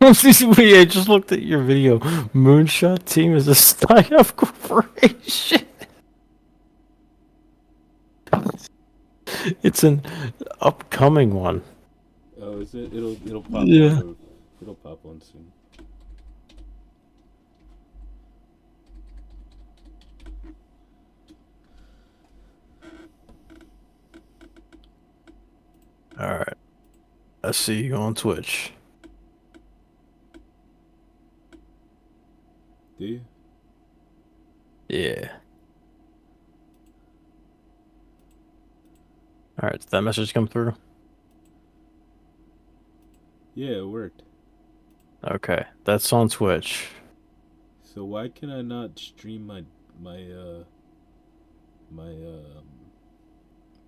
I just looked at your video. Moonshot team is a Psy-Op corporation. It's an upcoming one. Oh, is it? It'll pop Yeah. on. It'll pop on soon. Alright. I see you on Twitch. Do you? Yeah. Alright, did that message come through? Yeah, it worked. Okay, that's on Twitch. So why can I not stream my my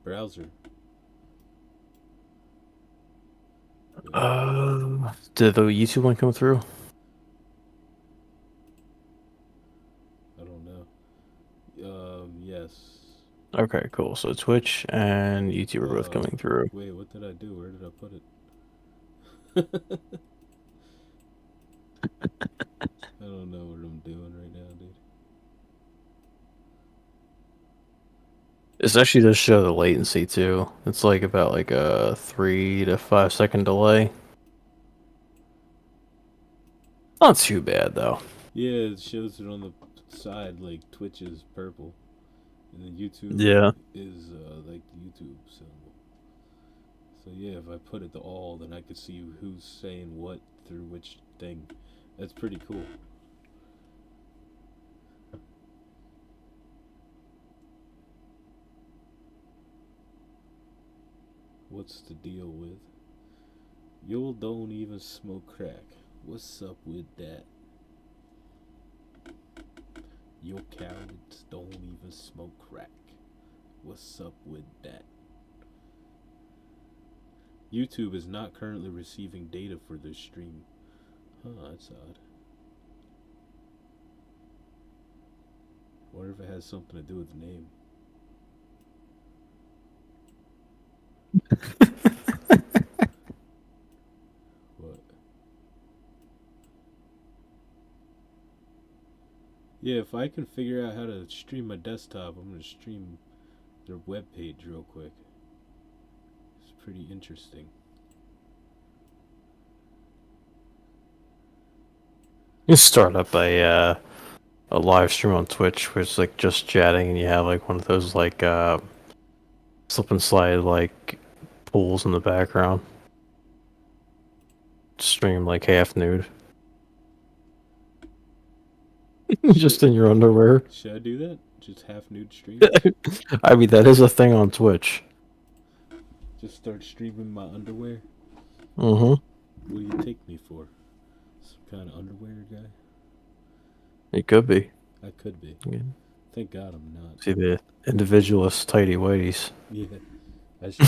browser? Did the YouTube link come through? I don't know. Yes. Okay, cool. So Twitch and YouTube are both coming through. Wait, what did I do? Where did I put it? I don't know what I'm doing right now, dude. It's actually does show the latency too. It's like about like a 3 to 5 second delay. Not too bad though. Yeah, it shows it on the side like Twitch is purple, and then YouTube Yeah. is like the YouTube symbol. So yeah, if I put it to all, then I could see who's saying what through which thing. That's pretty cool. What's the deal with? You'll don't even smoke crack. What's up with that? Your cowards don't even smoke crack. What's up with that? YouTube is not currently receiving data for this stream. Huh, that's odd. Wonder if it has something to do with the name. What? Yeah, if I can figure out how to stream my desktop, I'm gonna stream their webpage real quick. It's pretty interesting. You start up a live stream on Twitch where it's like just chatting and you have like one of those like slip and slide like pools in the background. Stream like half nude. Just in your underwear. Should I do that? Just half nude stream? I mean that is a thing on Twitch. Just start streaming my underwear? Mm-hmm. What do you take me for? Some kind of underwear guy? It could be. I could be. Yeah. Thank God I'm not. See the individualist tighty whities. Yeah. I should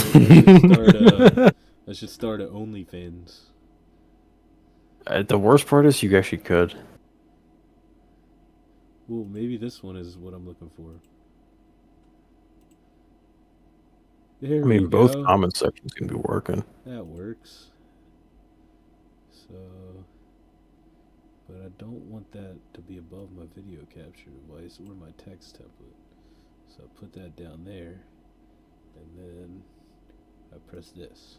start a OnlyFans. The worst part is you actually could. Well, maybe this one is what I'm looking for. There I mean, we both go. comment sections can be working. That works. So, but I don't want that to be above my video capture device or my text template. So I put that down there, and then I press this.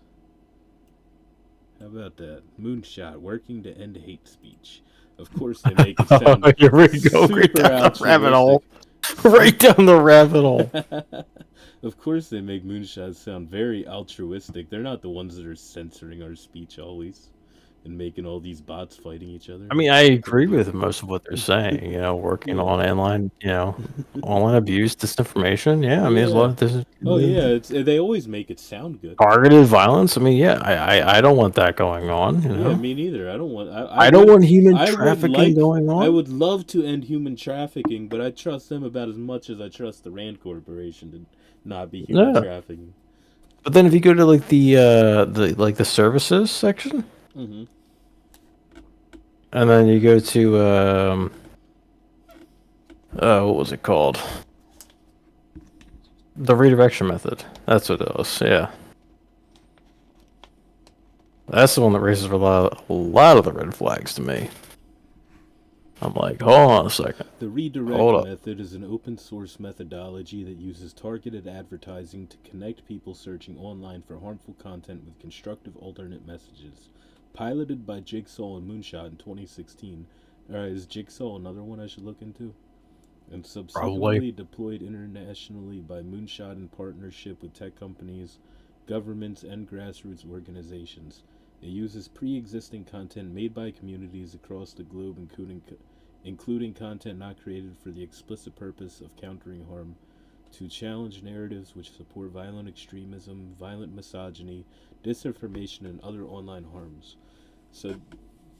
How about that? Moonshot, working to end hate speech. Of course they make it sound Here we go, right super down the rabbit hole. altruistic. Right down the rabbit hole. Of course they make moonshots sound very altruistic. They're not the ones that are censoring our speech always and making all these bots fighting each other. I mean, I agree with most of what they're saying. You know, working Yeah. on online, online abuse, disinformation. Yeah, I mean, there's a lot of this. Oh yeah, they always make it sound good. Targeted violence. I mean, yeah, I don't want that going on. You know? Yeah, me neither. I don't want. I don't want human trafficking going on. I would love to end human trafficking, but I trust them about as much as I trust the Rand Corporation to not be human trafficking. But then if you go to like the services section, mm-hmm. and then you go to what was it called? The redirection method. That's what it was. Yeah. That's the one that raises a lot of the red flags to me. I'm like, hold on a second. The redirect Hold up. method is an open source methodology that uses targeted advertising to connect people searching online for harmful content with constructive alternate messages. Piloted by Jigsaw and Moonshot in 2016. Alright, is Jigsaw another one I should look into? And Probably. subsequently deployed internationally by Moonshot in partnership with tech companies, governments, and grassroots organizations. It uses pre existing content made by communities across the globe, including content not created for the explicit purpose of countering harm, to challenge narratives which support violent extremism, violent misogyny, disinformation, and other online harms. So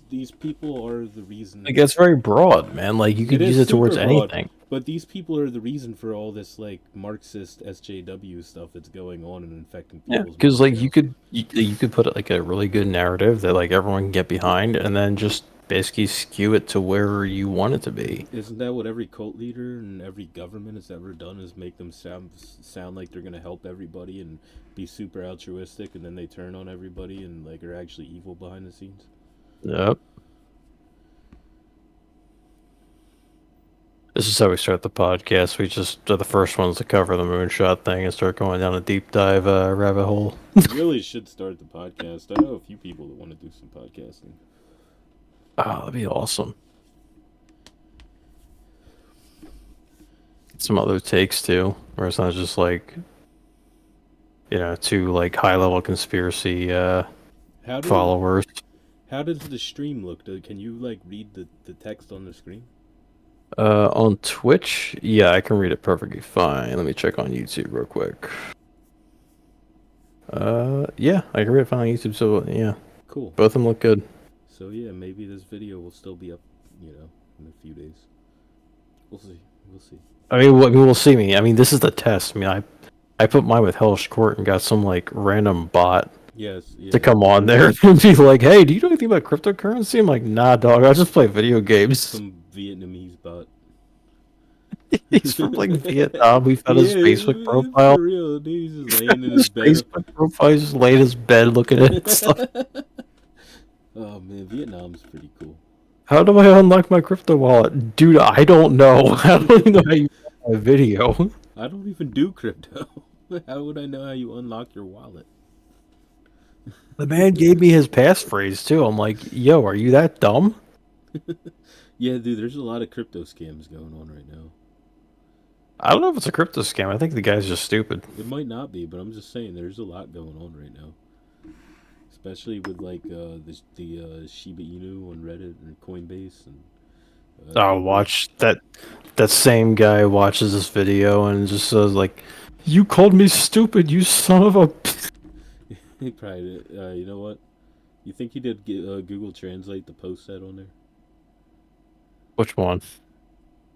these people are the reason. It gets very broad, man. Like, you It could use is it super towards broad, anything. but these people are the reason for all this like Marxist SJW stuff that's going on and infecting Yeah, people's because like minds now. you could put like a really good narrative that like everyone can get behind, and then just basically skew it to where you want it to be. Isn't that what every cult leader and every government has ever done? Is make them sound like they're gonna help everybody and be super altruistic, and then they turn on everybody and like are actually evil behind the scenes. Yep. This is how we start the podcast. We just are the first ones to cover the moonshot thing and start going down a deep dive rabbit hole. We really should start the podcast. I know a few people that want to do some podcasting. Oh, that'd be awesome. Some other takes too, where it's not just like two like high level conspiracy How do followers. how does the stream look? Can you like read the text on the screen? On Twitch, yeah, I can read it perfectly fine. Let me check on YouTube real quick. Yeah, I can read it fine on YouTube. So yeah, Cool. both of them look good. So yeah, maybe this video will still be up, in a few days. We'll see. We'll see. We'll see me. I mean, this is the test. I mean, I put mine with Hellish Court and got some like random bot Yes. Yeah. to come on there and be like, "Hey, do you know anything about cryptocurrency?" I'm like, "Nah, dog. I just play video games." Some Vietnamese bot. He's from like Vietnam. We found his Facebook profile. For real, dude. He's just laying in his His bed. Facebook profile is just laying in his bed looking at stuff. Oh man, Vietnam's pretty cool. How do I unlock my crypto wallet? Dude, I don't know. I don't even know how you make a video. I don't even do crypto. How would I know how you unlock your wallet? The man gave me his passphrase too. I'm like, yo, are you that dumb? Yeah, dude. There's a lot of crypto scams going on right now. I don't know if it's a crypto scam. I think the guy's just stupid. It might not be, but I'm just saying there's a lot going on right now. Especially with like the Shiba Inu on Reddit and Coinbase and. Oh, watch that same guy watches this video and just says like, "You called me stupid, you son of a." He probably did. You know what? You think he did Google Translate the post that on there? Which one?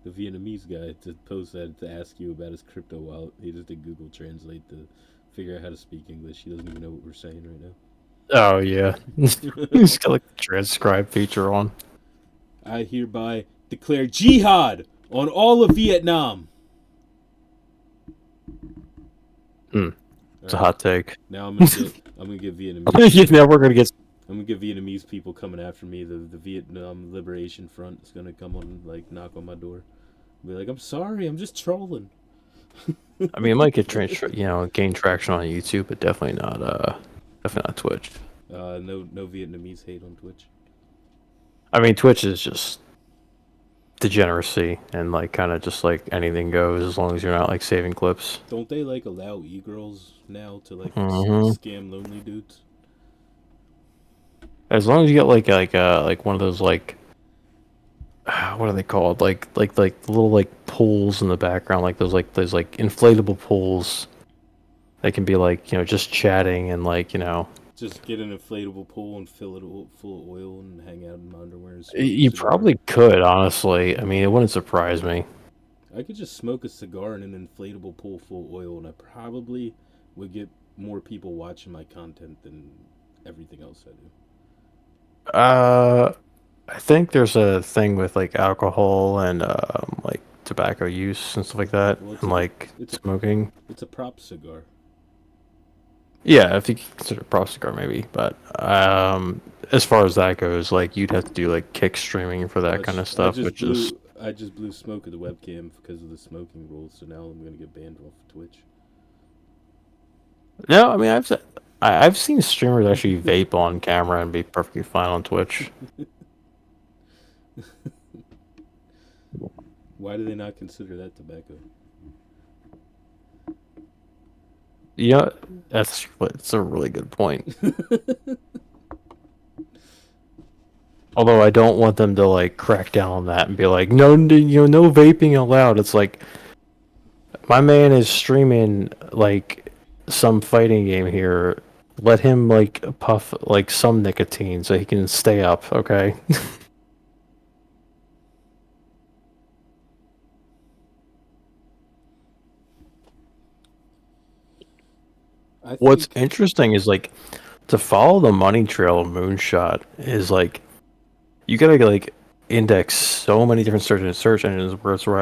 The Vietnamese guy to post that to ask you about his crypto wallet. He just did Google Translate to figure out how to speak English. He doesn't even know what we're saying right Oh yeah, he's got like the transcribe feature on. now. I hereby declare jihad on all of Vietnam. It's a hot take. Now I'm gonna get Vietnamese. Yeah, we're gonna get. I'm gonna get Vietnamese people coming after me. The Vietnam Liberation Front is gonna come on like knock on my door. Be like, I'm sorry, I'm just trolling. I mean, it might get gain traction on YouTube, but definitely not Twitch. No Vietnamese hate on Twitch. I mean, Twitch is just degeneracy and like kind of just like anything goes as long as you're not like saving clips. Don't they like allow e-girls now to like Mhm. scam lonely dudes? As long as you get like one of those like what are they called? Like little like pools in the background, like those like inflatable pools. They can be like just chatting and like Just get an inflatable pool and fill it full of oil and hang out in my underwear and smoke you a cigar. probably could honestly. I mean, it wouldn't surprise me. I could just smoke a cigar in an inflatable pool full of oil, and I probably would get more people watching my content than everything else I do. I think there's a thing with like alcohol and like tobacco use and stuff like that, Well, and like it's a smoking. it's a prop cigar. Yeah, if you consider proxy guard, maybe. But as far as that goes, like you'd have to do like kick streaming for that kind of stuff, which is I just blew smoke at the webcam because of the smoking rules. So now I'm gonna get banned off of Twitch. no. I mean, I've seen streamers actually vape on camera and be perfectly fine on Twitch. Why do they not consider that tobacco? You know, that's a really good point. Although I don't want them to like crack down on that and be like, no, no vaping allowed. It's like my man is streaming like some fighting game here. Let him like puff like some nicotine so he can stay up. Okay. I What's think interesting is like to follow the money trail of Moonshot is like you gotta like index so many different search engines where it's where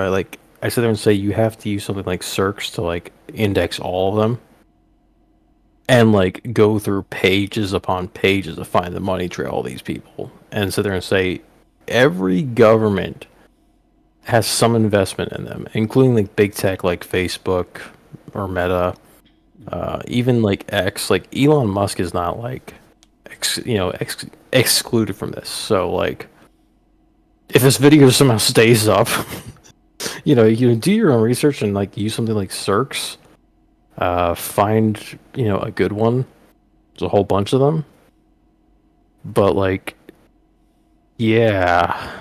I sit there and say you have to use something like search to like index all of them and like go through pages upon pages to find the money trail of these people and sit there and say every government has some investment in them, including like big tech like Facebook or Meta, even like X. Like Elon Musk is not like excluded from this. So like if this video somehow stays up, you do your own research and like use something like Circs, find a good one. There's a whole bunch of them, but like, yeah,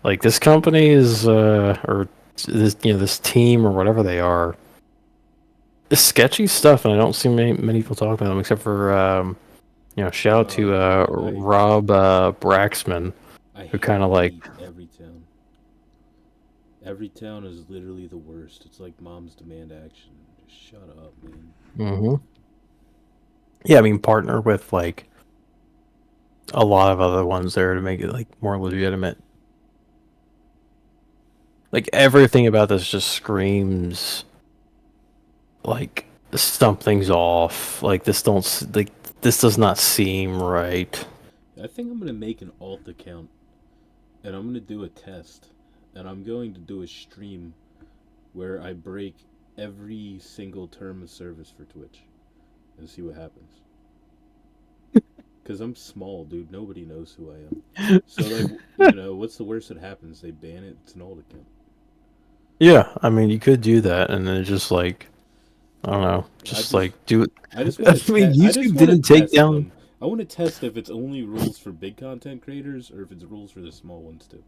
like this company is or this team or whatever they are, it's sketchy stuff, and I don't see many people talk about them except for shout out to Rob Braxman, I who kind of like. hate every town. Every town is literally the worst. It's like moms demand action. Just shut up, man. Hmm. Yeah, I mean, partner with like a lot of other ones there to make it like more legitimate. Like everything about this just screams like something's off. Like this does not seem right. I think I'm gonna make an alt account and I'm gonna do a test. And I'm going to do a stream where I break every single term of service for Twitch and see what happens. Because I'm small, dude. Nobody knows who I am. So, like, what's the worst that happens? They ban it. It's an alt account. Yeah, I mean, you could do that, and then just like I don't know, just like do it. I just I want to. mean, I just YouTube want to didn't take test down. them. I want to test if it's only rules for big content creators or if it's rules for the small ones too,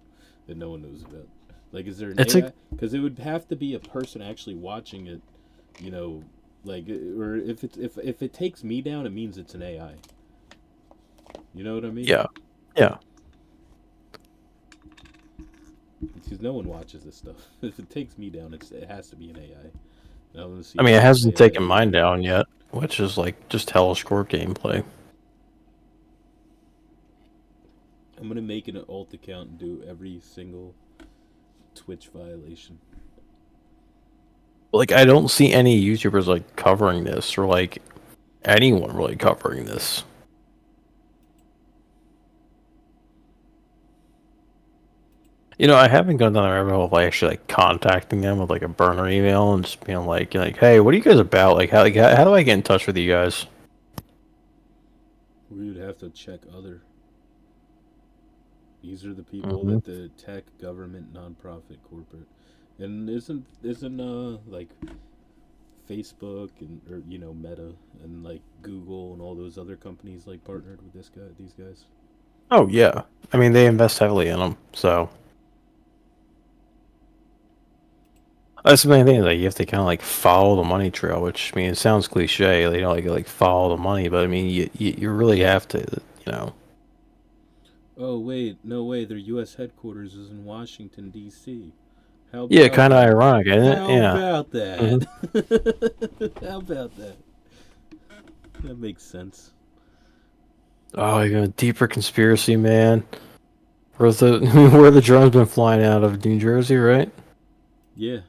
that no one knows about. Like, is there an It's AI? like Because it would have to be a person actually watching it, you know, like, or if it takes me down, it means it's an AI. You know what I mean? yeah, yeah. Because no one watches this stuff. If it takes me down, it has to be an AI. And I want to see I mean, how it this hasn't AI taken mine down yet, which is like just hellish core gameplay. I'm gonna make an alt account and do every single Twitch violation. Like, I don't see any YouTubers like covering this or like anyone really covering this. I haven't gone down the rabbit hole of like actually like contacting them with like a burner email and just being like, hey, what are you guys about? How do I get in touch with you guys? We would have to check other. These are the people Hmm. that the tech, government, nonprofit, corporate, and isn't like Facebook and or Meta and like Google and all those other companies like partnered with these guys. Oh yeah, I mean they invest heavily in them, so that's the main thing. Like you have to kind of like follow the money trail, which I mean it sounds cliche. They don't like follow the money, but I mean you really have to, you know. Oh wait, no way. Their U.S. headquarters is in Washington D.C. How Yeah, about kind of that? ironic, isn't it? How Yeah. about Hmm. that? How about that? That makes sense. Oh, you got a deeper conspiracy, man. Where's the where the drone's been flying out of New Jersey, right? Yeah.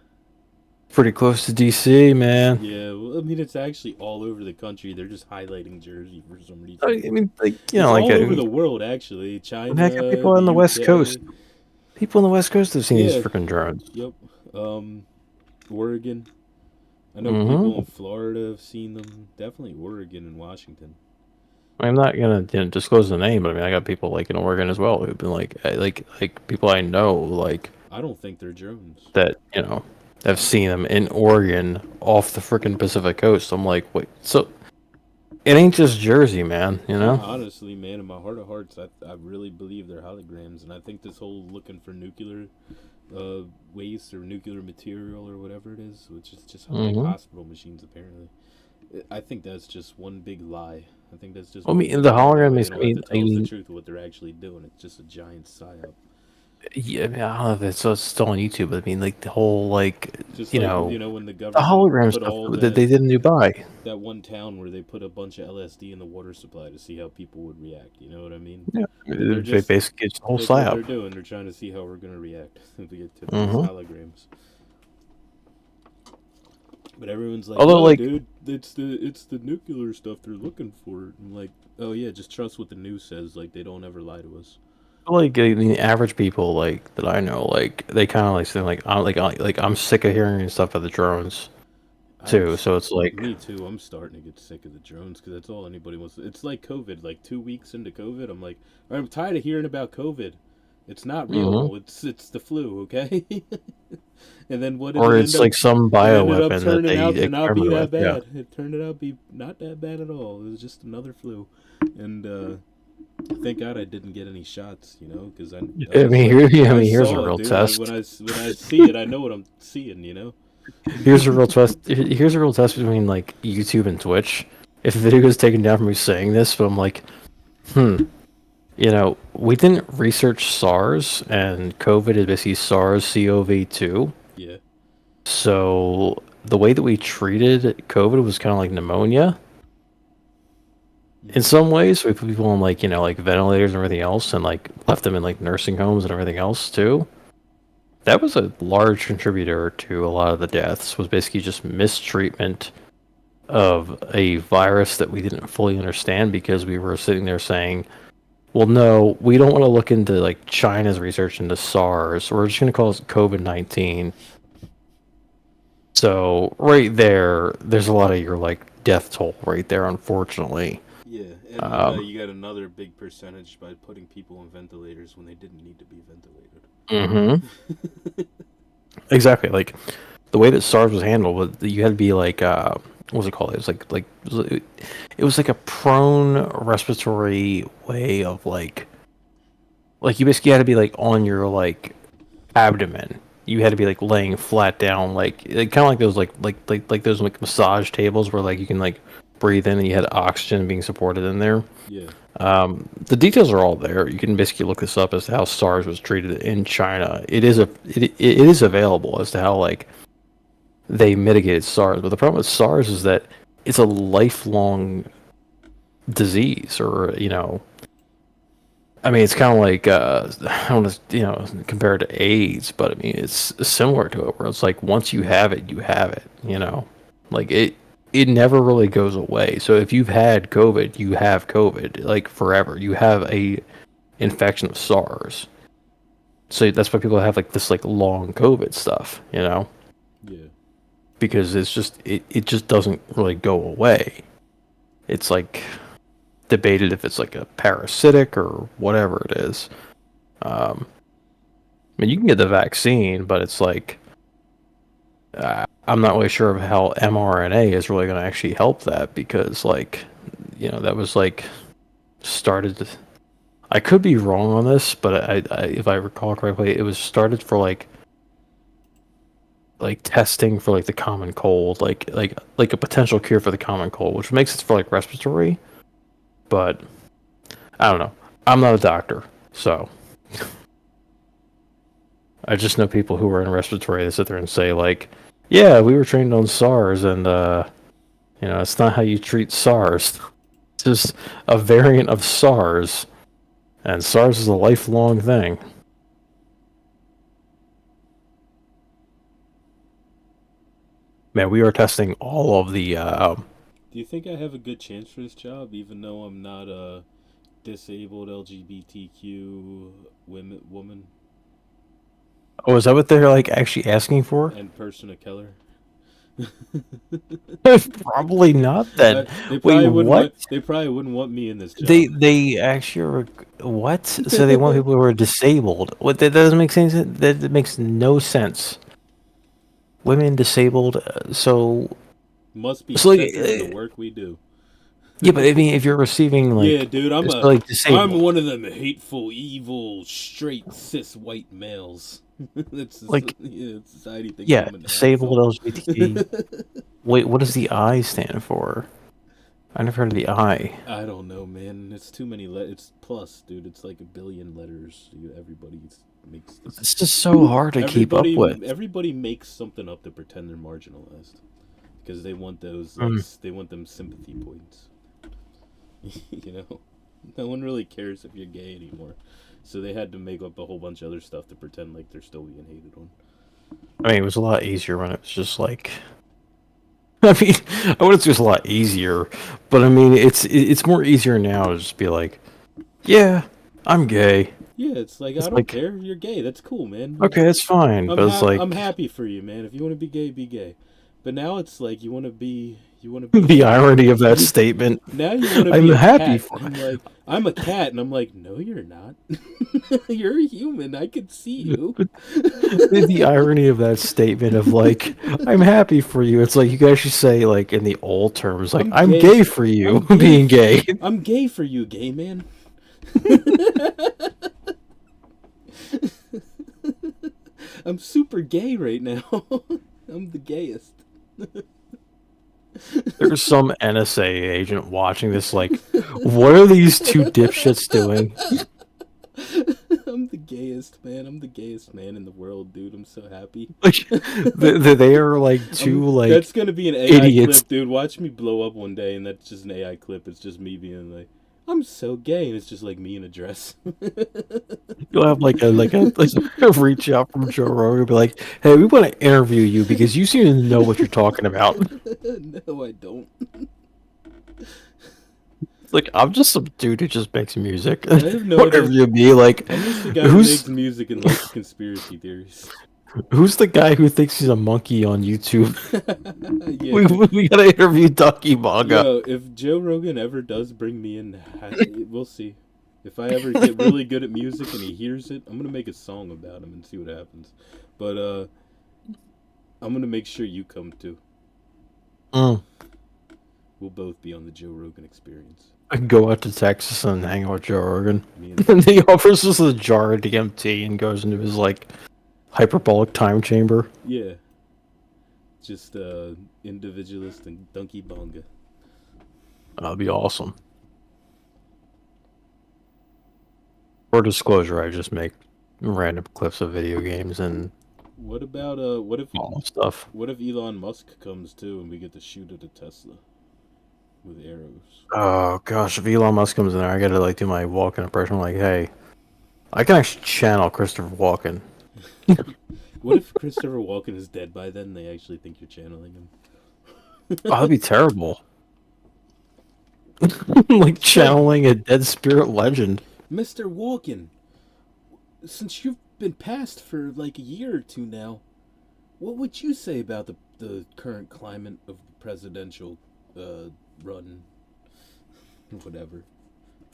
pretty close to DC, man. Yeah, well, I mean, it's actually all over the country. They're just highlighting Jersey for some I reason. mean, like It's like all over the world, actually. I got China, people the on the West Coast. UK. People on the West Coast have seen these Yeah, freaking drones. yep. Um, Oregon. I know people Mm-hmm. in Florida have seen them. Definitely Oregon and Washington. I'm not gonna disclose the name, but I mean, I got people like in Oregon as well who've been like people I know like I don't think they're drones. that have seen them in Oregon off the freaking Pacific coast. I'm like, wait, so it ain't just Jersey, man, you know? Honestly, man, in my heart of hearts, I really believe they're holograms, and I think this whole looking for nuclear waste or nuclear material or whatever it is, which is just like Mm-hmm. hospital machines apparently. I think that's just one big lie. I think that's just I one mean, big the lie. That hologram way they is. don't have to tell us the truth of what they're actually doing. It's just a giant psyop. Yeah, I mean, I don't know if it's still on YouTube, but I mean, like the whole like Just like when the the government hologram put stuff all that they did in Dubai. that one town where they put a bunch of LSD in the water supply to see how people would react. You know what I mean? Yeah, They're they just basically it's a whole that's what they're psyop. doing. They're trying to see how we're gonna react if we get to these Mm-hmm. holograms. But everyone's like, Although, "No, like, dude, it's the nuclear stuff they're looking for." I'm like, "Oh yeah, just trust what the news says. Like they don't ever lie to us." the average people like that I know, like they kind of like saying like I'm sick of hearing stuff about the drones I'm too. So it's like, Me too. I'm starting to get sick of the drones because that's all anybody wants. It's like COVID. Like 2 weeks into COVID, I'm like, I'm tired of hearing about COVID. It's not hmm real. It's the flu, okay? And then what did or it end it's up? like some It ended up bioweapon that turning they out to not be experiment that with. Yeah. bad. It turned out to be not that bad at all. It was just another flu, and thank God I didn't get any shots. Because I I was mean, like, I I mean, here's a saw it, real dude. test. When I see it, I know what I'm seeing. Here's a real test. Here's a real test between like YouTube and Twitch. If a video is taken down from me saying this, but I'm like, we didn't research SARS, and COVID is basically SARS-CoV-2. Yeah. So the way that we treated COVID was kind of like pneumonia. In Hmm. some ways, we put people on like ventilators and everything else, and like left them in like nursing homes and everything else too. That was a large contributor to a lot of the deaths. Was basically just mistreatment of a virus that we didn't fully understand because we were sitting there saying, well, no, we don't want to look into like China's research into SARS. We're just going to call it COVID-19. So right there, there's a lot of your like death toll right there, unfortunately. Yeah, and Um, you got another big percentage by putting people on ventilators when they didn't need to be ventilated. hmm Exactly. Like the way that SARS was handled was that you had to be like what was it called? It was it was like a prone respiratory way of like you basically had to be like on your like abdomen. You had to be like laying flat down, kind of like those like those like massage tables where like you can like breathe in and you had oxygen being supported in there. Yeah, The details are all there. You can basically look this up as to how SARS was treated in China. It is available as to how like they mitigated SARS. But the problem with SARS is that it's a lifelong disease, or I mean, it's kind of like I don't want to compare it to AIDS, but I mean it's similar to it, where it's like once you have it, you have it. Like it never really goes away. So if you've had COVID, you have COVID like forever. You have a infection of SARS. So that's why people have like this like long COVID stuff, yeah, because it just doesn't really go away. It's like debated if it's like a parasitic or whatever it is. I mean, you can get the vaccine, but it's like I'm not really sure of how mRNA is really going to actually help that because, like, that was like started. I could be wrong on this, but if I recall correctly, it was started for like testing for like the common cold, like a potential cure for the common cold, which makes it for like respiratory. But I don't know. I'm not a doctor, so I just know people who are in respiratory that sit there and say like, "Yeah, we were trained on SARS, and it's not how you treat SARS. It's just a variant of SARS, and SARS is a lifelong thing." Man, we are testing all of the. Do you think I have a good chance for this job, even though I'm not a disabled LGBTQ woman Oh, is that what they're like actually asking for? and person of color? Probably not. Then They wait, probably wouldn't what? want. They probably wouldn't want me in this job. They actually are, what? So they want people who are disabled. What? That doesn't make sense. That makes no sense. Women disabled. Must be So like, sicker than the work we do. yeah, but I mean, if you're receiving Yeah, like, dude, so, like I'm disabled, one of them hateful, evil, straight cis white males. like Society thinks yeah, I'm an disabled asshole. LGBT. Wait, what does the I stand for? I never heard of the I. I don't know, man. It's too many It's plus, dude. It's like a billion letters. Everybody makes this. It's just so hard to keep up with. Everybody makes something up to pretend they're marginalized because they want those Mm. they want them sympathy points. You know, no one really cares if you're gay anymore, so they had to make up a whole bunch of other stuff to pretend like they're still being hated on. I mean, it was a lot easier when it was just like. I mean, I wouldn't say it's a lot easier, but I mean, it's more easier now to just be like, yeah, I'm gay. Yeah, it's like I It's don't like, care. You're gay. That's cool, man. okay, it's fine, but it's I'm like happy for you, man. If you want to be gay, be gay. But now it's like you want to the be irony of that statement. now you want to I'm be a happy cat. for. I'm like I'm a cat, and I'm like, no, you're not. You're a human. I can see you. The irony of that statement of like, I'm happy for you. It's like you guys should say like in the old terms, like I'm I'm gay. gay for you I'm gay. being gay. I'm gay for you, gay man. I'm super gay right now. I'm the gayest. There's some NSA agent watching this, like, what are these two dipshits doing? I'm the gayest man. I'm the gayest man in the world, dude. I'm so happy. Like, they are like two like That's gonna be an AI idiots. clip, dude. Watch me blow up one day, and that's just an AI clip. It's just me being like, "I'm so gay," and it's just like me in a dress. You'll have like a reach out from Joe Rogan and be like, "Hey, we want to interview you because you seem to know what you're talking about." No, I don't. It's like I'm just some dude who just makes music. I have no Whatever idea. you be like, I'm just the guy who who's makes music and likes conspiracy theories. who's the guy who thinks he's a monkey on YouTube? Yeah. We gotta interview Ducky Manga. Yo, if Joe Rogan ever does bring me in, we'll see. If I ever get really good at music and he hears it, I'm gonna make a song about him and see what happens. But I'm gonna make sure you come too. Mm. We'll both be on the Joe Rogan Experience. I can go out to Texas and hang out with Joe Rogan. Me and And he offers us a jar of DMT and goes into his like hyperbolic time chamber. yeah, just individualist and donkey bonga. That'd be awesome. For disclosure, I just make random clips of video games and What about all stuff. what if Elon Musk comes too and we get to shoot at a Tesla with arrows? Oh gosh, if Elon Musk comes in there, I gotta like do my Walken impression. Like, hey, I can actually channel Christopher Walken. What if Christopher Walken is dead by then? And they actually think you're channeling him. Oh, that'd be terrible. Like channeling a dead spirit legend. Mr. Walken, since you've been passed for like a year or two now, what would you say about the current climate of the presidential run? Whatever.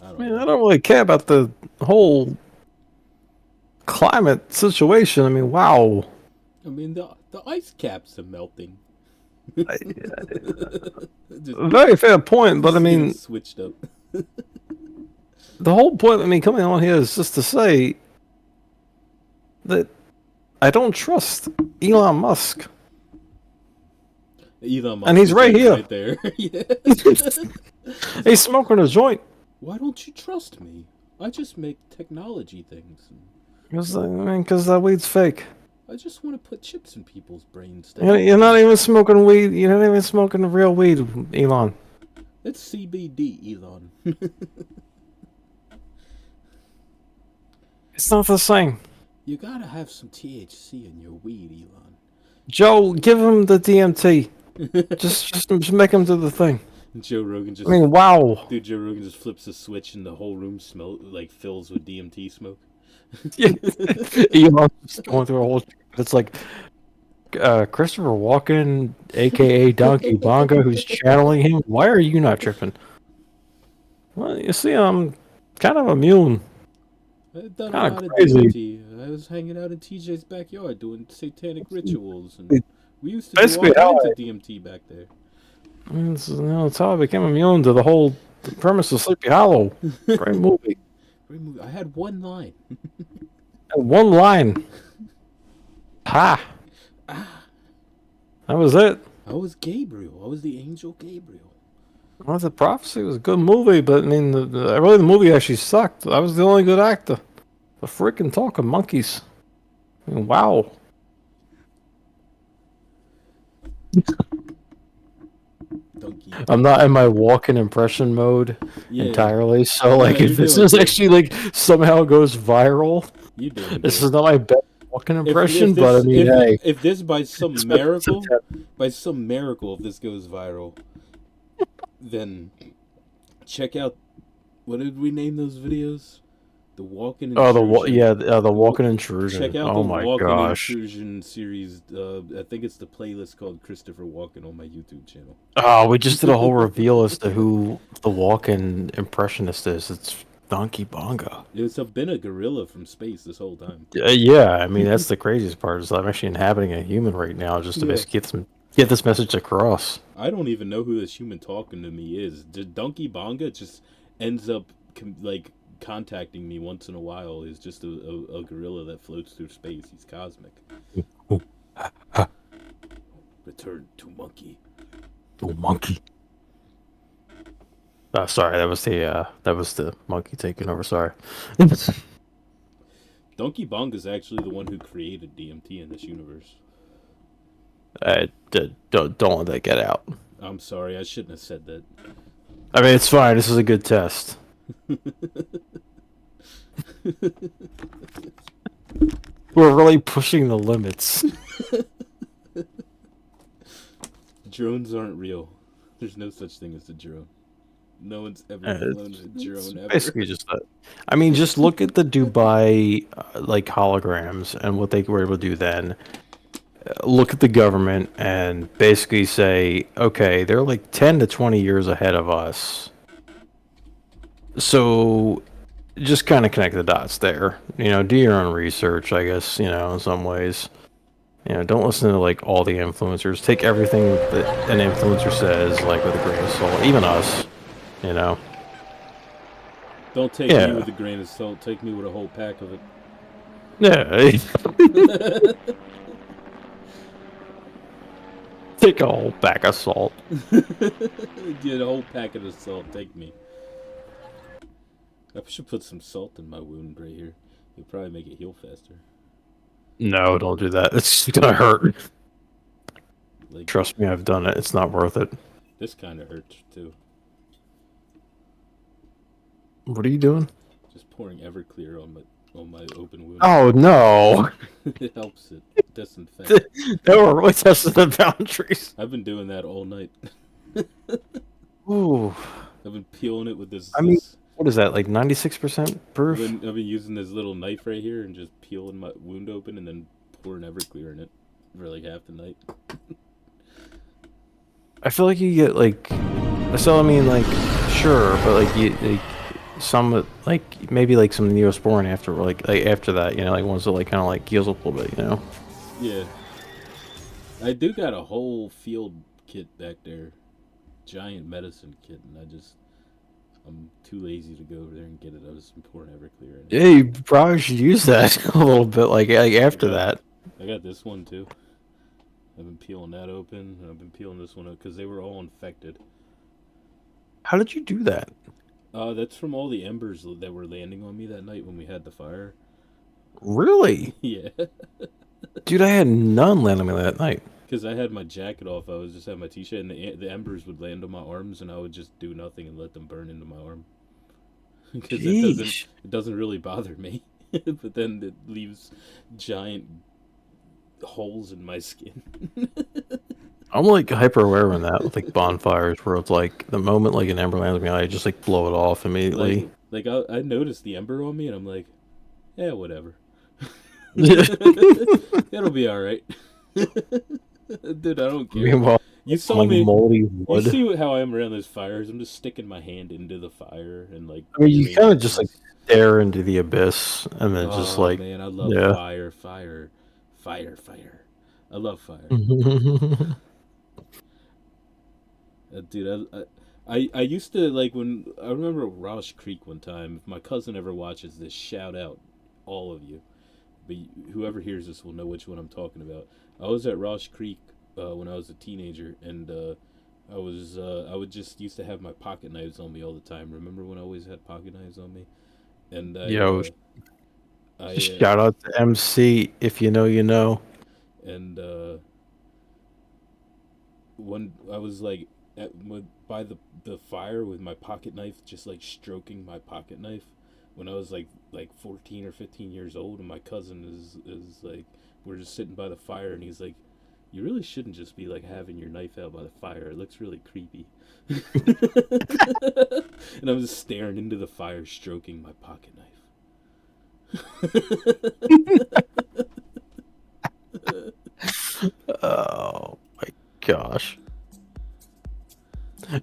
I don't Man, know. I don't really care about the whole climate situation. I mean, wow. I mean, the ice caps are melting. Just Very fair point, but I mean, switched up. the whole point of me coming on here is just to say that I don't trust Elon Musk. Elon Musk And he's is right here. right there. Yeah. He's smoking a joint. Why don't you trust me? I just make technology things. Because that weed's fake. I just want to put chips in people's brains. You're not even smoking weed. You're not even smoking real weed, Elon. It's CBD, Elon. It's not the same. You gotta have some THC in your weed, Elon. Joe, give him the DMT. Just make him do the thing. Joe Rogan I just, mean, wow. dude, Joe Rogan just flips a switch and the whole room like fills with DMT smoke. Yeah. Elon's just going through a whole. It's like Christopher Walken, aka Donkey Bongo, who's channeling him. Why are you not tripping? Well, you see, I'm kind of immune. I've done a Kind lot of of crazy. DMT. I was hanging out in TJ's backyard doing satanic rituals, and we used to do all Basically, how kinds of DMT back there. it's how I became immune to the whole premise of Sleepy Hollow. Great movie. I had one line. And one line. Ha! That was it. I was Gabriel. I was the angel Gabriel. Well, the Prophecy was a good movie, but I mean, the movie actually sucked. I was the only good actor. The freaking talking monkeys. I mean, wow. Donkey. I'm not in my walking impression mode Yeah, entirely, so no, like you're if this doing is good. actually like somehow goes viral, You doing this good. is not my best walking If impression, but I this mean, hey, if this by some it's better than miracle, attempt. if this goes viral, then check out, what did we name those videos? The Walk-in Oh, Intrusion. the The walking Check intrusion. out the Oh my Walk-in gosh. Intrusion series. I think it's the playlist called Christopher Walken on my YouTube channel. Oh, we just did a whole reveal as to who the walking impressionist is. It's Donkey Bongo. It's been a gorilla from space this whole time. Yeah, I mean that's the craziest part is I'm actually inhabiting a human right now just to Yeah. basically get this message across. I don't even know who this human talking to me is. Donkey Bonga just ends up like contacting me once in a while. Is just a gorilla that floats through space. He's cosmic. Return to monkey. Oh, monkey. Sorry, that was the monkey taking over. Sorry. Donkey Bonga is actually the one who created DMT in this universe. Don't let that get out. I'm sorry, I shouldn't have said that. I mean, it's fine. This is a good test. We're really pushing the limits. Drones aren't real. There's no such thing as a drone. No one's ever flown a It's drone ever. basically just that. I mean, just look at the Dubai like holograms and what they were able to do then. Look at the government and basically say, okay, they're like 10 to 20 years ahead of us. So just kind of connect the dots there. You know, do your own research, I guess, you know, in some ways. You know, don't listen to like all the influencers. Take everything that an influencer says like with a grain of salt. Even us, you know. Don't take me with Yeah. a grain of salt. Take me with a whole pack of it. Yeah. Take a whole bag of salt. Get a whole packet of salt. Take me. I should put some salt in my wound right here. It'll probably make it heal faster. No, don't do that. It's gonna hurt. Like Trust me, I've done it. It's not worth it. this kind of hurts too. What are you doing? Just pouring Everclear on my open wound. Oh no! It helps it disinfect. They were really testing the boundaries. I've been doing that all night. Ooh. I've been peeling it with this. I mean, what is that? Like 96% proof? I've been using this little knife right here and just peeling my wound open and then pouring Everclear in it for like half the night. I feel like you get like. So I mean, like, sure, but like you, like, some like maybe like some Neosporin after like after that, you know, like ones that like kind of like heals up a little bit, you know. Yeah. I do got a whole field kit back there. Giant medicine kit, and I'm too lazy to go over there and get it. I was pouring Everclear in it. Yeah, you probably should use that a little bit, like after that. I got this one too. I've been peeling that open, and I've been peeling this one up because they were all infected. How did you do that? That's from all the embers that were landing on me that night when we had the fire. Really? Yeah. Dude, I had none land on me that night. Because I had my jacket off, I was just had my t-shirt, and the embers would land on my arms, and I would just do nothing and let them burn into my arm. Because it doesn't really bother me, but then it leaves giant holes in my skin. I'm like hyper aware in that with like bonfires, where it's like the moment like an ember lands on me, I just like blow it off like immediately. like I noticed the ember on me, and I'm like, yeah, whatever. Yeah. It'll be all right. Dude, I don't care. Meanwhile, You I'm saw like me. moldy You wood. see how I am around those fires? I'm just sticking my hand into the fire and like I mean, you kind creating of just like things. stare into the abyss, and then just Oh like, man, I love yeah. fire, fire, fire, fire. I love fire. Yeah, Dude, I used to like when I remember Rosh Creek one time. If my cousin ever watches this, shout out all of you. But whoever hears this will know which one I'm talking about. I was at Rosh Creek when I was a teenager, and I would just used to have my pocket knives on me all the time. Remember when I always had pocket knives on me? And yo, I shout out to MC. If you know, you know. and when I was like by the fire with my pocket knife, just like stroking my pocket knife when I was like 14 or 15 years old, and my cousin is like, we're just sitting by the fire, and he's like, you really shouldn't just be like having your knife out by the fire. It looks really creepy. And I'm just staring into the fire, stroking my pocket Oh my gosh.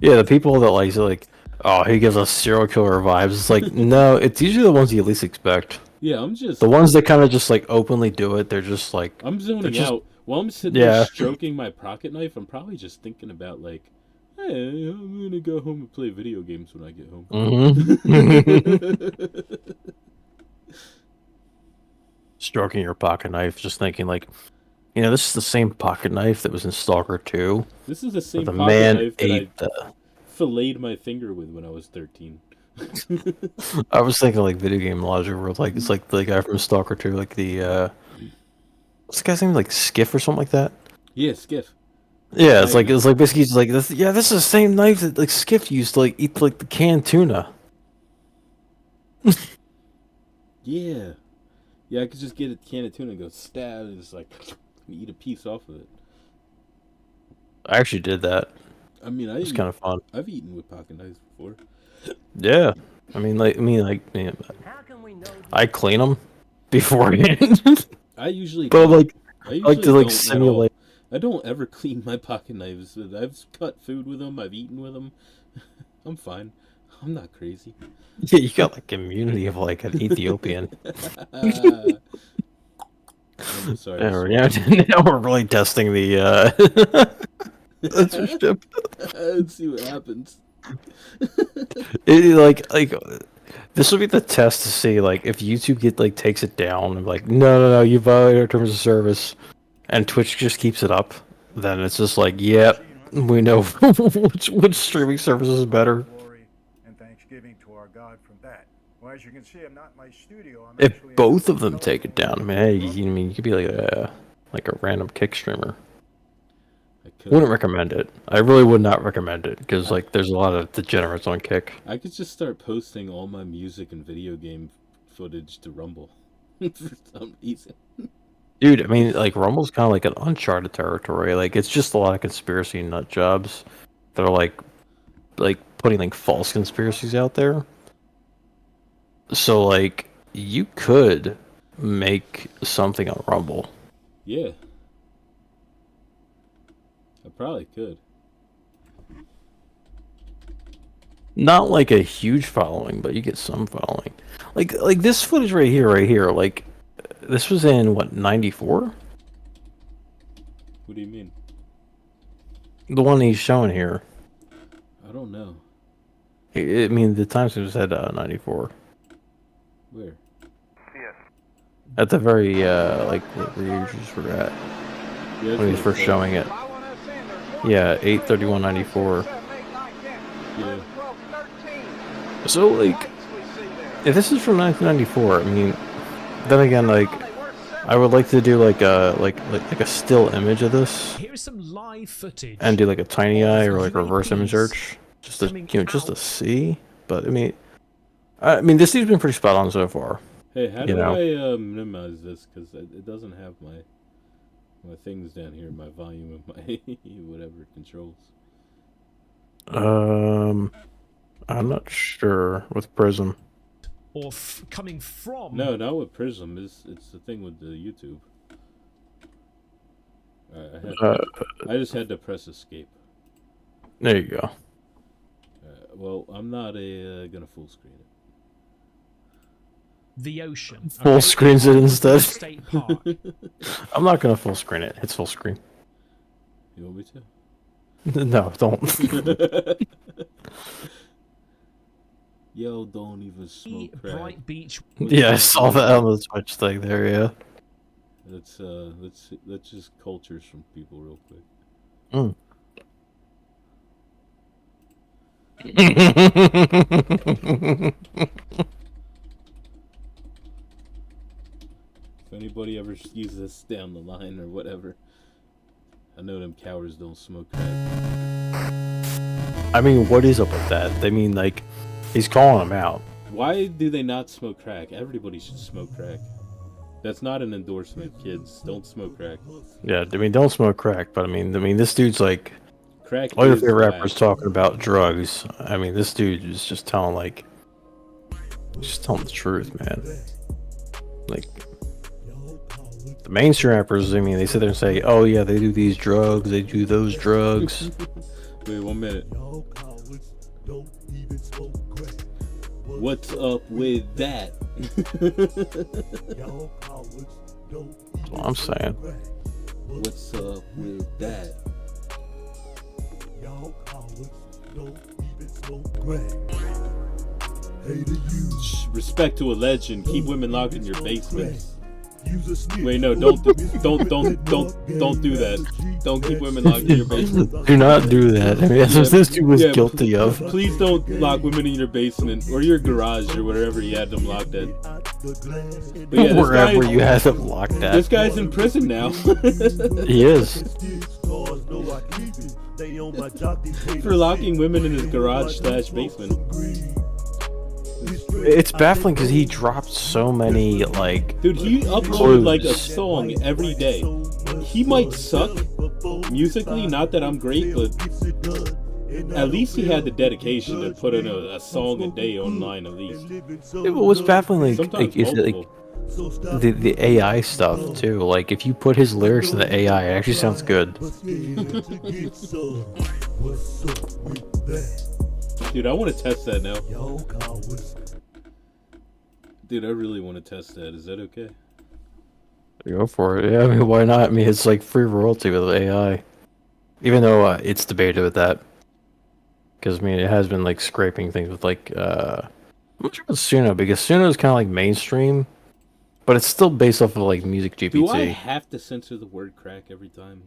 Yeah, the people that like, oh, he gives us serial killer vibes. It's like, no, it's usually the ones you least expect. Yeah, The ones that kind of just like openly do it, they're just like, I'm they're zoning just, out. While I'm sitting there yeah. stroking my pocket knife, I'm probably just thinking about like, hey, I'm gonna go home and play video games when I get home. Stroking your pocket knife, just thinking like, this is the same pocket knife that was in Stalker 2, This is the but same the pocket man knife that ate I the. filleted my finger with when I was 13. I was thinking like video game logic, where like it's like the guy from Stalker 2, like the what's the guy's name, like Skiff or something like that. Yeah, Skiff. Yeah, Magnum. it's like basically just like this. Yeah, this is the same knife that like Skiff used to like eat like the canned tuna. Yeah. Yeah, I could just get a can of tuna and go stab and just like eat a piece off of it. I actually did that. I mean, It's kind of fun. I've eaten with pocket knives before. Yeah, man, I clean them beforehand, I usually but don't. I I like usually to like don't at all. simulate. I don't ever clean my pocket knives. I've cut food with them. I've eaten with them. I'm fine. I'm not crazy. Yeah, you got like immunity of like an Ethiopian. I'm sorry. Now we're really testing the censorship. Let's see what happens. Like this will be the test to see like if YouTube takes it down and like no, you violated our terms of service, and Twitch just keeps it up, then it's just like, yep, we know which streaming service is better. Glory and thanksgiving to our God from that. Well, as you can see, I'm not in my studio. I'm If actually in both a of them take it down, I mean, hey, you could be like a random kick streamer. I could. Wouldn't recommend it. I really would not recommend it because like there's a lot of degenerates on Kick. I could just start posting all my music and video game footage to Rumble for some reason. Dude, I mean, like Rumble's kind of like an uncharted territory. Like it's just a lot of conspiracy nut jobs that are like putting like false conspiracies out there. So like you could make something on Rumble. Yeah, I probably could. Not like a huge following, but you get some following. Like this footage right here. Like this was in what, 94? What do you mean? The one he's showing here. I don't know. I mean, the timestamp said 94. Where? At the very where you just were at Yeah, when he was first showing it. Yeah, 8/31/94. Yeah. So like, if this is from 1994, I mean, then again, like, I would like to do like a still image of this Here's some live footage and do like a tiny eye or like reverse image UAPs search, just to just to out. see. But I mean, this dude's been pretty spot on so far. Hey, how do I minimize this? Because it doesn't have my My things down here, my volume and my whatever controls. I'm not sure with Prism. or coming from. No, not with Prism. It's the thing with the YouTube. I just had to press escape. There you go. Well, I'm not gonna full screen it. The ocean. Full screens it instead. State Park. I'm not gonna full screen it. It's full screen. You want me to? No, don't. Yo, don't even smoke crack. Bright Beach. Yeah, I saw that on the Twitch thing there. Yeah. Let's just culture some people real quick. Mm. If anybody ever sees this down the line or whatever, I know them cowards don't smoke crack. I mean, what is up with that? I mean, like, he's calling him out. Why do they not smoke crack? Everybody should smoke crack. That's not an endorsement, kids. Don't smoke crack. Yeah, I mean, don't smoke crack, but I mean, this dude's like, Crack. all your is favorite whack. rappers talking about drugs. I mean, this dude is just telling the truth, man. Like, the mainstream rappers, I mean, they sit there and say, oh yeah, they do these drugs, they do those drugs. Wait 1 minute. What's up with that? That's what I'm saying. What's up with that? Respect to a legend. Keep women locked in your basements. Wait, no, don't do that. Don't keep women locked in your basement. Do not do that. I mean, that's what this dude was guilty of. Please don't lock women in your basement or your garage or wherever you had them locked at. But yeah, Wherever you had them locked at. This guy's in prison now. He is. For locking women in his garage/basement. It's baffling because he dropped so many, like... Dude, he uploaded like a song every day. He might suck musically, not that I'm great, but at least he had the dedication to put in a song a day online at least. It was baffling, Sometimes is it, like the AI stuff too. Like, if you put his lyrics in the AI, it actually sounds good. Dude, I want to test that now. Dude, I really want to test that. Is that okay? Go for it. Yeah, I mean, why not? I mean, it's like free royalty with AI. Even though it's debated with that. Because, I mean, it has been, like, scraping things with, like, I'm not sure about Suno, because Suno is kind of like mainstream, but it's still based off of, like, Music GPT. Do I have to censor the word crack every time?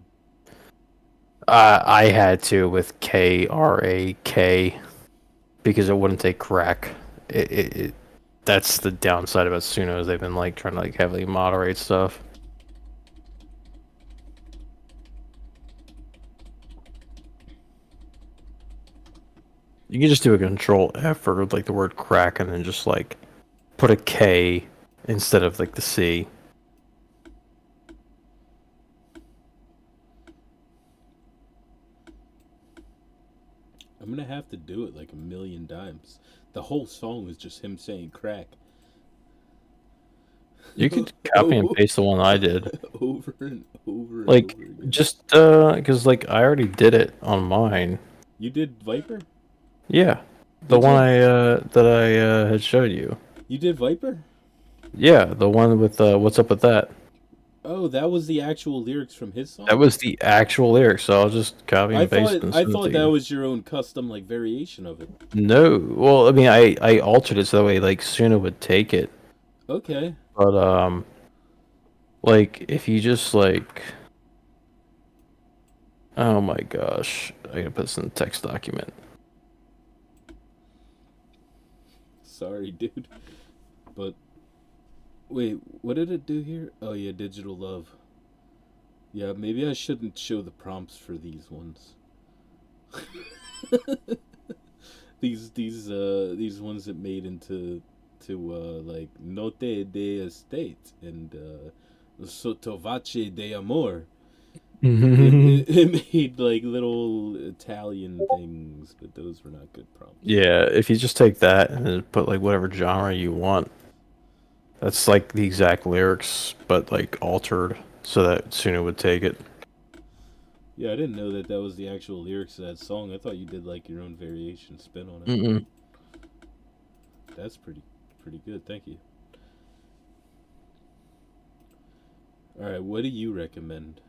I had to with KRAK, because it wouldn't take crack. That's the downside about Suno, is they've been, like, trying to, like, heavily moderate stuff. You can just do a control F for like the word crack and then just like put a K instead of like the C. I'm gonna have to do it like 1,000,000 times. The whole song is just him saying crack. You could copy and paste the one I did. Over and over. Like, and over again. just because like I already did it on mine. You did Viper? Yeah, the one that I had showed you. You did Viper? Yeah, the one with what's up with that? Oh, that was the actual lyrics from his song? That was the actual lyrics, so I'll just copy and paste it. I thought that was your own custom like variation of it. No, well, I mean, I altered it so that way like Suno would take it. Okay. But like if you just like, oh my gosh, I gotta put this in the text document. Sorry, dude. But wait, what did it do here? Oh yeah, digital love. Yeah, maybe I shouldn't show the prompts for these ones. these ones that made into like Note de Estate and Sotovace de Amor. It made like little Italian things, but those were not good prompts. Yeah, if you just take that and then put like whatever genre you want, that's like the exact lyrics, but like altered so that Suno would take it. Yeah, I didn't know that that was the actual lyrics of that song. I thought you did like your own variation spin on it. Mm-mm. That's pretty good. Thank you. All right, what do you recommend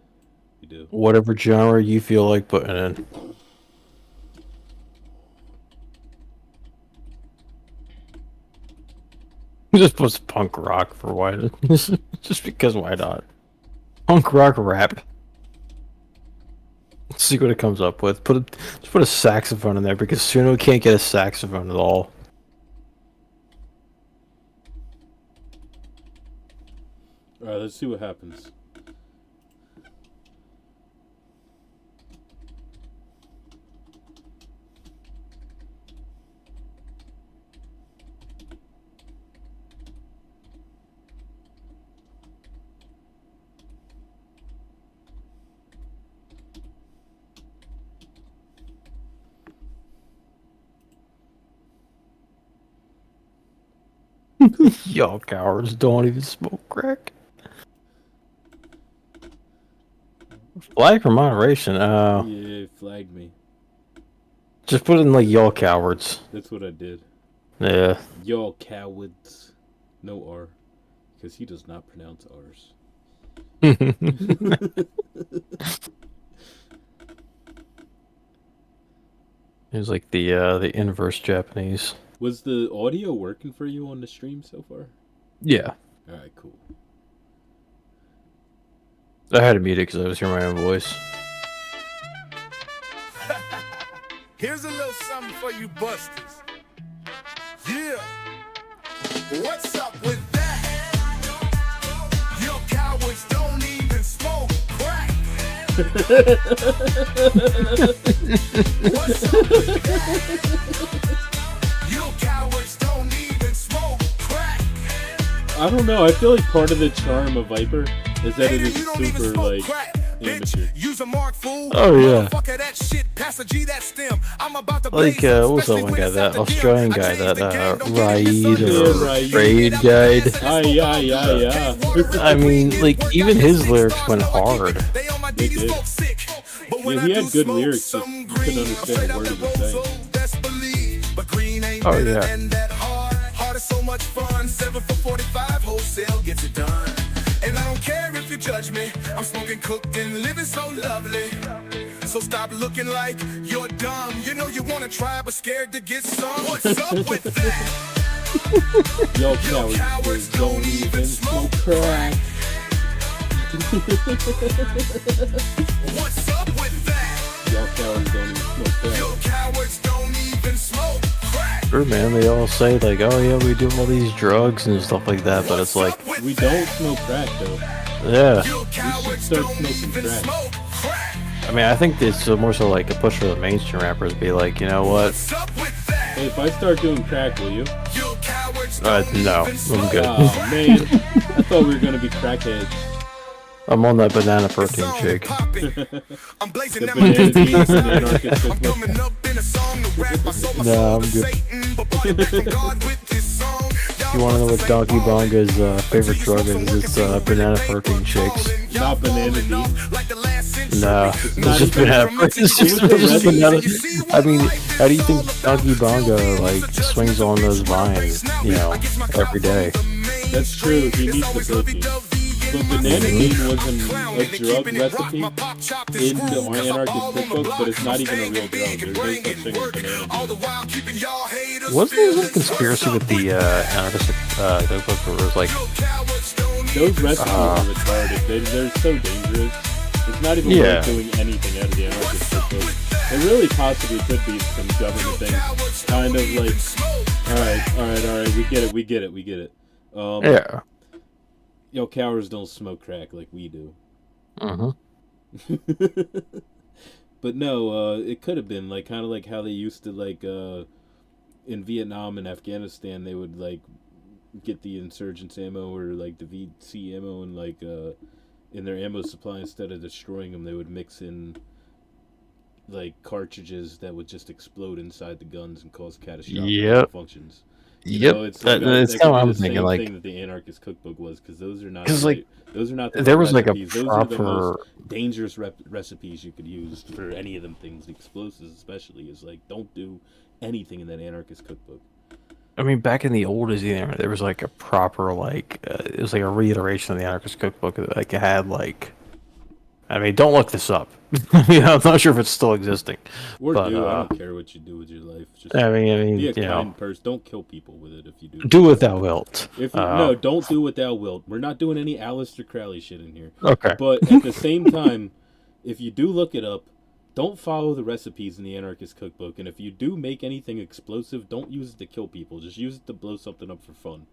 we do? Whatever genre you feel like putting in. Just puts punk rock for why? Just because why not? Punk rock rap. Let's see what it comes up with. Just put a saxophone in there because Suno can't get a saxophone at all. All right, let's see what happens. Y'all cowards don't even smoke crack. Flag for moderation. Yeah, it flagged me. Just put in like y'all cowards. That's what I did. Yeah. Y'all cowards. No R. Because he does not pronounce R's. It was like the inverse Japanese. Was the audio working for you on the stream so far? Yeah. Alright, cool. I had to mute it because I was hearing my own voice. Here's a little something for you busters. Yeah. What's up with that? Your cowards don't even smoke crack. What's up with that? Your cowards don't even smoke crack. I don't know. I feel like part of the charm of Viper is that it Hater, is you don't even super smoke like crack, amateur. bitch. Use a mark, fool. Oh, yeah. Motherfucker, that shit. Pass a G, that stem. I'm about to Like, blaze up, what was that especially one when guy, it's that after dim. Australian I guy, changed that, the game, don't Raid get me or Yeah, Raid. Raid Guide? Yeah. I mean, like, even his lyrics went hard. They did. Yeah, he had good lyrics, just you couldn't understand a word he was saying. Oh, yeah. Heart is so much fun. 7 for 45, wholesale gets it done. And I don't care if you judge me. I'm smoking, cooked, and living so lovely. So stop looking like you're dumb. You know you wanna try, but scared to get some. What's up with that? Yo, Your cowards don't even smoke crack. What's up with that? Yo, cowards don't even smoke Your crack. cowards don't even smoke crack. Sure, man, they all say, like, oh yeah, we do all these drugs and stuff like that, but it's like, We don't smoke crack though. yeah. Your cowards start don't smoking even crack. smoke crack. I mean, I think it's more so like a push for the mainstream rappers, be like, you know what? What's up with that? Hey, if I start doing crack, will you? Your cowards No, don't even I'm smoke good. Oh man, I thought we were gonna be crackheads. I'm on that banana protein Song shake. popping. I'm blazing The that banana my beans and anarchist I'm cookbook. coming up in a song to rap. I sold my Nah, soul I'm to good. Satan, but bought it back from God with this song. If you want to know what Donkey Bonga's favorite drug is, it's banana protein shakes. Not banana beans. Nah, not it's just even- banana. It's just, It was just the banana. recipe. I mean, how do you think Donkey Bonga like swings on those vines, you know, every day? That's true. He needs the protein. But banana bean wasn't a drug recipe in the anarchist cookbook, but it's not even a real drug. There's no such thing as banana bean. Wasn't there some conspiracy with the anarchist cookbook where it was like, Those recipes are retarded. They're so dangerous. It's not even Yeah. worth doing anything out of the anarchist cookbook. It really possibly could be some government thing. Kind of like, alright, we get it. yeah, Yo, cowards don't smoke crack like we do. But no, it could have been like kind of like how they used to like in Vietnam and Afghanistan, they would like get the insurgents ammo or like the VC ammo and like in their ammo supply, instead of destroying them, they would mix in like cartridges that would just explode inside the guns and cause catastrophic Yep. malfunctions. Yep. It's That, like that's that kind could of be what I'm the thinking. same Like, thing that the Anarchist Cookbook was, because those are not because the like right, those are not the there right was like a recipes. Those are the most proper. dangerous recipes you could use for any of them things. The explosives, especially, is like don't do anything in that Anarchist Cookbook. I mean, back in the old days, there was like a proper like it was like a reiteration of the Anarchist Cookbook. Like it had like, I mean, don't look this up. I'm not sure if it's still existing. Or But do I don't care what you do with your life. Just I mean, be a you know, kind person. Don't kill people with it if you do. do what thou wilt. If you, no, don't do what thou wilt. We're not doing any Aleister Crowley shit in here. Okay. But at the same time, if you do look it up, don't follow the recipes in the Anarchist Cookbook. And if you do make anything explosive, don't use it to kill people. Just use it to blow something up for fun.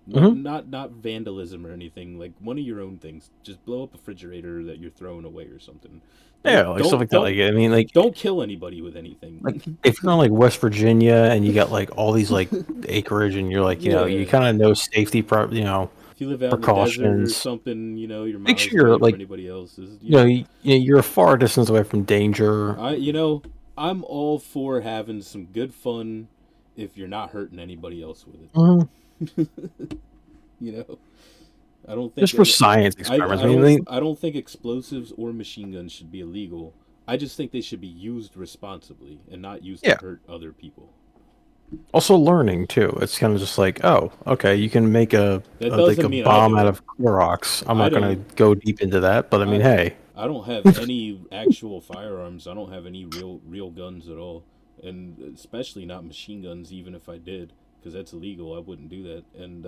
Not vandalism or anything. Like one of your own things. Just blow up a refrigerator that you're throwing away or something. Yeah, like stuff like that. Like, I mean, like, don't kill anybody with anything. like if you're on like West Virginia and you got like all these like acreage and you're like, you know, you kind of know safety, you know, if you live out in the desert or something, you know, you're make miles sure you're away from like anybody else's. You're a far distance away from danger. I'm all for having some good fun if you're not hurting anybody else with it. Mm-hmm. You know, I don't think just for science experiments. I don't think explosives or machine guns should be illegal. I just think they should be used responsibly and not used to hurt other people. Also, learning too. It's kind of just like, oh, okay, you can make a bomb out of Clorox. I'm not going to go deep into that, but I mean, hey, I don't have any actual firearms. I don't have any real guns at all, and especially not machine guns. Even if I did, because that's illegal, I wouldn't do that. And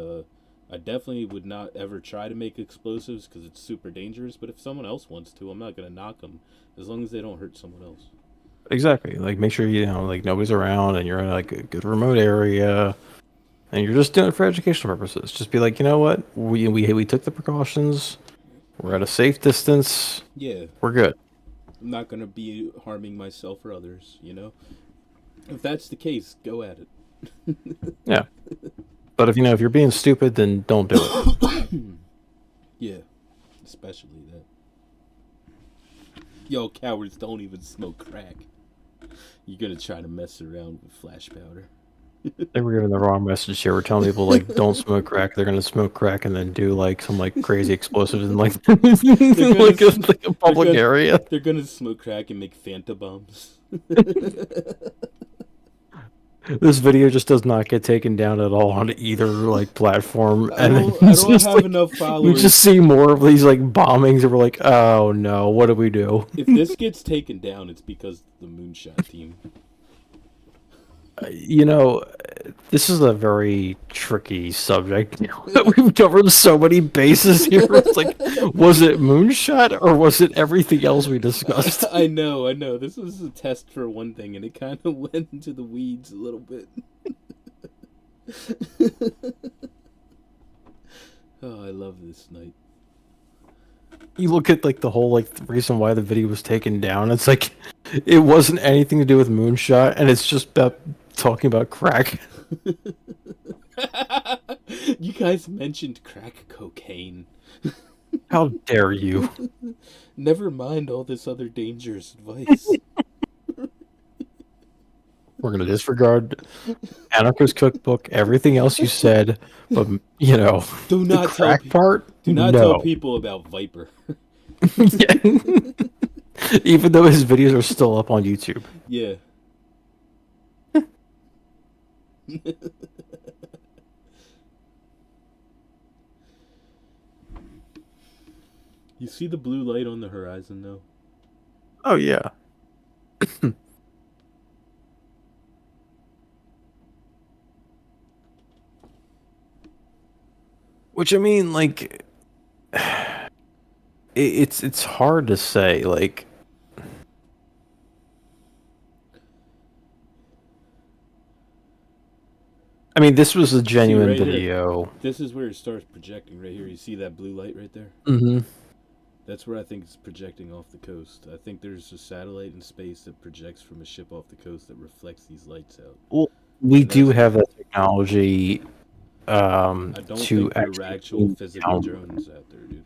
I definitely would not ever try to make explosives because it's super dangerous. But if someone else wants to, I'm not going to knock them as long as they don't hurt someone else. Exactly. Like, make sure like nobody's around and you're in like a good remote area, and you're just doing it for educational purposes. Just be like, you know what, we took the precautions. We're at a safe distance. Yeah, we're good. I'm not going to be harming myself or others. You know, if that's the case, go at it. Yeah. But if you're being stupid, then don't do it. Yeah, especially that. Yo, cowards, don't even smoke crack. You're gonna try to mess around with flash powder. I think we're giving the wrong message here. We're telling people like don't smoke crack. They're gonna smoke crack and then do like some like crazy explosives in like like a public area. They're gonna smoke crack and make Fanta bombs. This video just does not get taken down at all on either like platform, I don't have enough followers. We just see more of these like bombings, and we're like, oh no, what do we do? If this gets taken down, it's because of the Moonshot team. This is a very tricky subject. We've covered so many bases here. It's like, was it Moonshot or was it everything else we discussed? I know. This was a test for one thing, and it kind of went into the weeds a little bit. Oh, I love this night. You look at like the whole like reason why the video was taken down. It's like it wasn't anything to do with Moonshot, and it's just about talking about crack. You guys mentioned crack cocaine. How dare you? Never mind all this other dangerous advice. We're gonna disregard Anarchist Cookbook, everything else you said, but do not the crack part. Do not tell people about Viper. Even though his videos are still up on YouTube. Yeah. You see the blue light on the horizon, though? Oh, yeah. Which, I mean, like, it's hard to say, like, I mean, this was a genuine video. Here, this is where it starts projecting right here. You see that blue light right there? Mm-hmm. That's where I think it's projecting off the coast. I think there's a satellite in space that projects from a ship off the coast that reflects these lights out. Well, we do have that technology I don't to think there are actual physical drones out there, dude.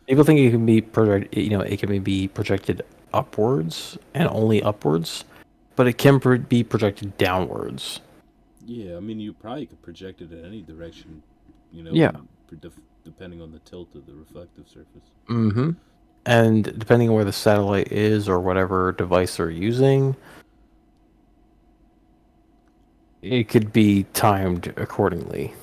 People think it can be it can be projected upwards and only upwards, but it can be projected downwards. Yeah, I mean, you probably could project it in any direction, Yeah. depending on the tilt of the reflective surface. Mm-hmm. And depending on where the satellite is or whatever device they're using, it could be timed accordingly.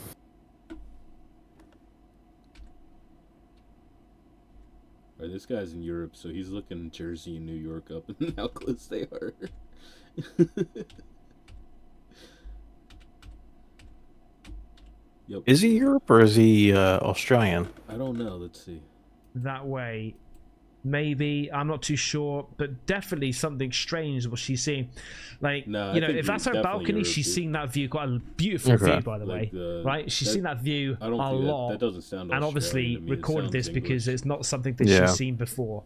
Right, this guy's in Europe, so he's looking Jersey and New York up and how close they are. Yep. Is he Europe or is he Australian? I don't know. Let's see. That way. Maybe, I'm not too sure, but definitely something strange what she's seeing. Like, No, you I know, think if that's her definitely balcony, Europe, she's dude. seen that view, quite a beautiful view, by the Like way. Right? She's that- seen that view I don't a think lot. that doesn't sound And obviously Australian to me. It recorded sounds this because English. it's not something that Yeah. she's seen before.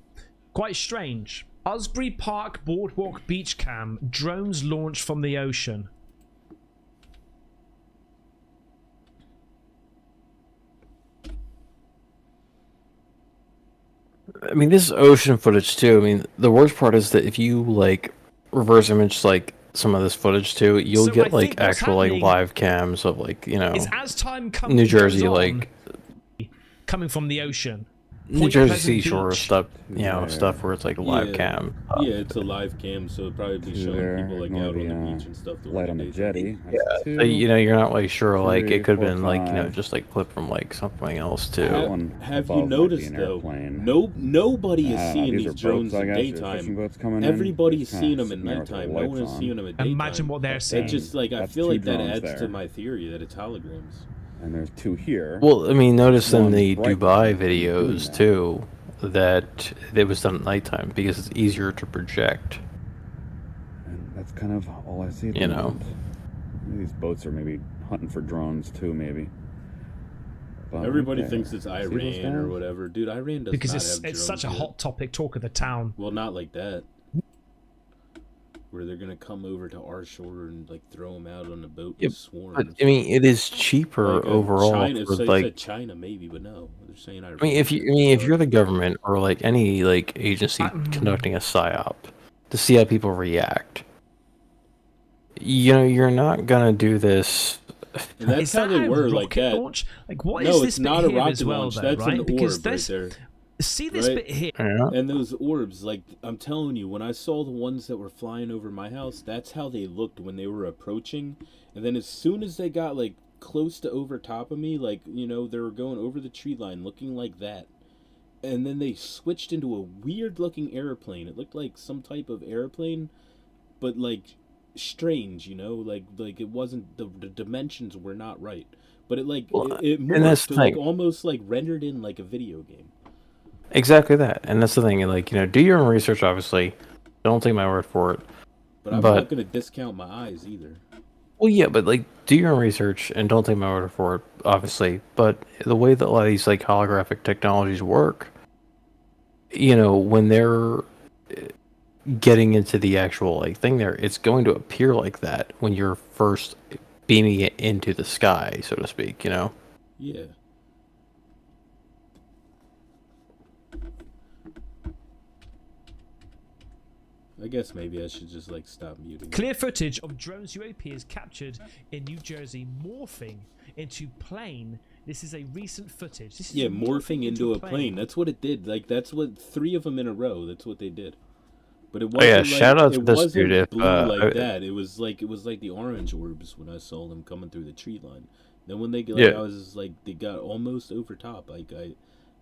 Quite strange. Usbury Park Boardwalk Beach Cam. Drones launched from the ocean. I mean, this is ocean footage too. I mean, the worst part is that if you like reverse image like some of this footage too, you'll So I get think like what's actual like happening live cams of like Is as time comes New Jersey, goes on, like coming from the ocean. New Point Jersey Pleasant seashore Beach. stuff, Yeah. stuff where it's like live Yeah. cam. Yeah, it's a live cam, so it'd probably be Two showing there, people like ignore out on the, the beach and stuff. during light on the daytime. jetty. Yeah, That's so two. you're not like sure, like three, it could have four, been like five. just like clipped from like something else That too. one Have above you might be noticed an though? airplane. Nobody I is don't know, seeing these these are drones boats, I in guess, or fishing daytime. boats coming in. Everybody's Just seeing kinda them at sitting there with their nighttime. No one is lights on. seeing them at daytime. Imagine what they're That's seeing. It just like I That's feel two like that drones adds there. to my theory that it's holograms. And there's two here. Well, I mean, notice in One the bright Dubai one doing videos that. too that it was done at nighttime because it's easier to project. And that's kind of all I see at the You know. moment. Maybe these boats are maybe hunting for drones too, maybe. But Everybody right thinks there. it's See those Iran or guys? whatever, dude. Iran does Because not it's have it's such a drones yet. hot topic, talk of the town. Well, not like that. Where they're gonna come over to our shore and like throw them out on the boat Yep, and swarm. But I mean, it is cheaper Like, overall China, for so they like. said China maybe, but no, they're saying Iran. I mean, if you're the government or like any like agency conducting a psyop to see how people react, you're not gonna do this. and that's Is how that they a were rocket like that. launch? Like, what is No, this it's bit not a here rocket as well, launch. though, That's right? an Because orb right this, there. see this right? bit here. Yeah. And those orbs, like I'm telling you, when I saw the ones that were flying over my house, that's how they looked when they were approaching. And then as soon as they got like close to over top of me, like they were going over the tree line, looking like that. And then they switched into a weird looking airplane. It looked like some type of airplane, but like strange, like it wasn't the dimensions were not right. But it like Well, it and that's morphed the to, like thing. almost like rendered in like a video game. Exactly that, and that's the thing. Like do your own research. Obviously, don't take my word for it. But I'm But- not gonna discount my eyes either. Well, yeah, but like do your own research and don't take my word for it. Obviously, but the way that a lot of these like holographic technologies work, when they're getting into the actual like thing there, it's going to appear like that when you're first beaming it into the sky, so to speak. Yeah. I guess maybe I should just like stop muting. Clear footage of drones UAP is captured in New Jersey morphing into plane. This is a recent footage. This is Yeah, a morphing into a plane. That's what it did. Like that's what 3 of them in a row. That's what they did. But it wasn't yeah, like, shout out to it this wasn't dude if, blue like I- that. It was like the orange orbs when I saw them coming through the tree line. Then when they Yeah. I was just like they got almost over top. Like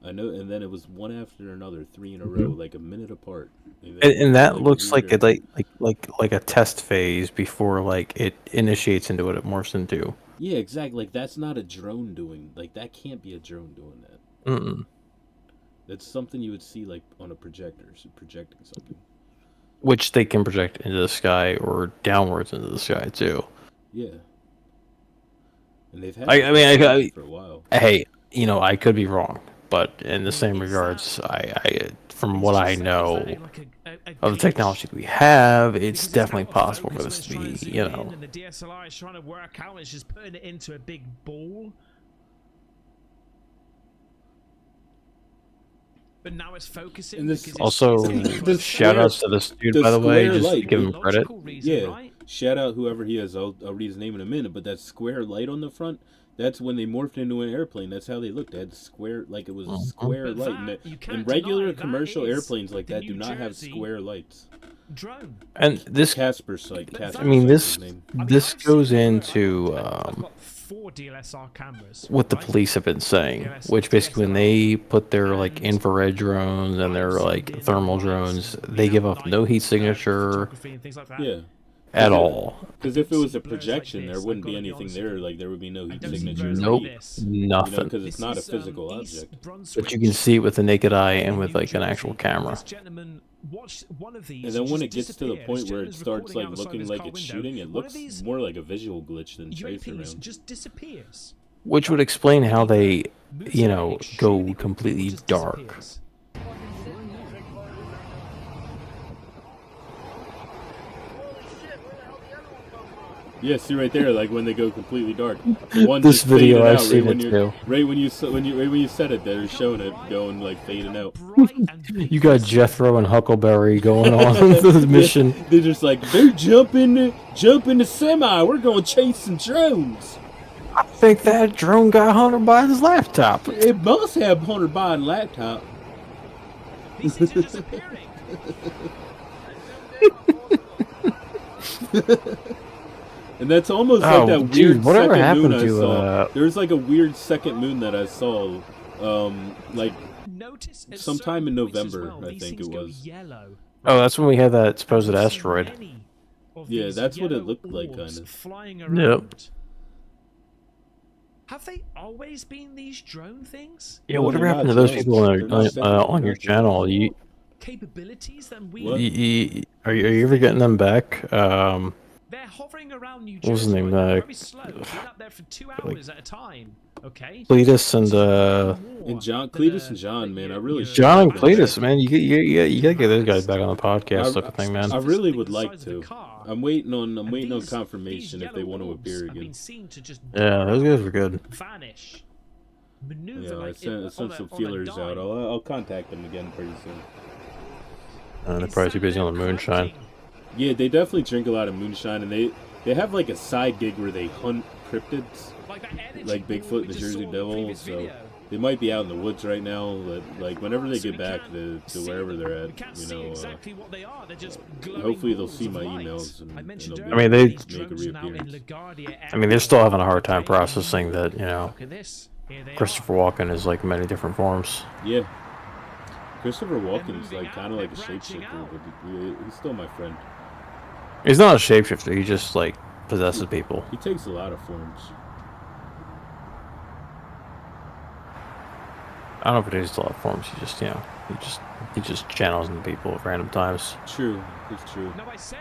I know, and then it was one after another, 3 in a row, like a minute apart. And that looks like weirder. like a test phase before like it initiates into what it morphs into. Yeah, exactly. Like that's not a drone doing. Like that can't be a drone doing that. Mm-mm. That's something you would see like on a projector, so projecting something. Which they can project into the sky or downwards into the sky too. Yeah. And they've had. I mean, I for a while. hey, I could be wrong, but in the same regards, I from what I know of the technology we have, it's definitely possible for this to be, And the DSLR is trying to work out. It's just putting it into a big ball. but now it's focusing. And this- because Also, The shout square- outs to this dude, the by the way, square just to light, give him dude. credit. Logical reason, Yeah. right? Shout out whoever he is. I'll read his name in a minute. But that square light on the front, that's when they morphed into an airplane. That's how they looked. They had square, like it was a square But light. that, you can't And regular deny, that commercial is airplanes like the that do New not have Jersey square lights. drone. And this, Casper site. But Casper I mean, Site's this his name. I mean, this I've goes seen- into I've got 4 DLSR cameras. what the right? police have been saying, which basically when they put their like infrared drones and their like thermal drones, they give off no heat signature Photography and things like that. Yeah. at all. Because if it was a Blurs like projection, there this, wouldn't I've be gotta be anything honest there. with you. Like there would be no I heat don't see signature. blurs Nope. like this. Nothing. Because it's This not a is, physical East object. Brunswick, But you can see it with the naked eye and in with New like an actual Jersey. camera. This gentleman watched one of these And then when just it gets to the disappear. point This where it gentleman's starts recording like outside looking his like car it's window. shooting, it One of looks these more like a visual glitch than tracer UAPs round. just disappears. Which would explain how they, Moves you away know, extremely go quickly, completely just dark. disappears. Yeah, see right there, like when they go completely dark. The one This just video, faded I've out seen right when it you're- too. Right when you said it, they're showing it going like fading out. Bright and big You got as- Jethro and Huckleberry going on the mission. They're just like they're jumping the semi. We're going to chase some drones. I think that drone got hunted by his laptop. It must have Hunter Biden laptop. These things are disappearing. And that's almost Oh, like that dude, weird whatever second happened moon I to, saw. There's like a weird second moon that I saw, like Notice at Sometime in certain points as November, well, I these think things it go was. Yellow. Oh, that's when we had that supposed I've seen asteroid. many of Yeah, these that's what it yellow looked like, orbs kinda. Flying Yep. around. Have they always been these drone things? Yeah, No, whatever they're happened to not those drones. people They're not second- on they're your not channel? drones. You, Capabilities that we What? are you ever getting them back? they're hovering around New What was his Jersey name, right now, uh, very slow, being up there for 2 hours at a time. Okay. Cletus and And John, Cletus and John, man, I really should- John and Cletus, man, you gotta get those guys back on the podcast, type of thing, man. I really would The like size of the to. car. I'm waiting on And these- confirmation these if they yellow want to orbs appear have again. been seen to just Yeah, those guys were good. vanish, maneuver Yeah, I like sent on some a feelers dime. out. I'll contact them again pretty soon. They're probably too busy on the moonshine. Yeah, they definitely drink a lot of moonshine, and they have like a side gig where they hunt cryptids, Like that energy like ball Bigfoot we and the just Jersey saw in the Devil. previous So video. they might be out in the woods right now. But like whenever they So get we back can't to see wherever them. they're We at, can't you see know, exactly what they are. They're just glowing hopefully they'll balls see of my light. emails and- I mentioned and I mean, earlier, they- these make a drones are now in reappearance. LaGuardia I mean, they're still having a hard time Airport. processing that, you know, Look at this. Here they Christopher are. Walken is like many different forms. yeah. Christopher Walken's moving like kind of out, like a they're branching shapeshifter, out. but he's still my friend. He's not a shapeshifter, he just like possesses people. He takes a lot of forms. I don't know if he takes a lot of forms, he just, you know, he just channels into people at random times. True, it's true. No, I said.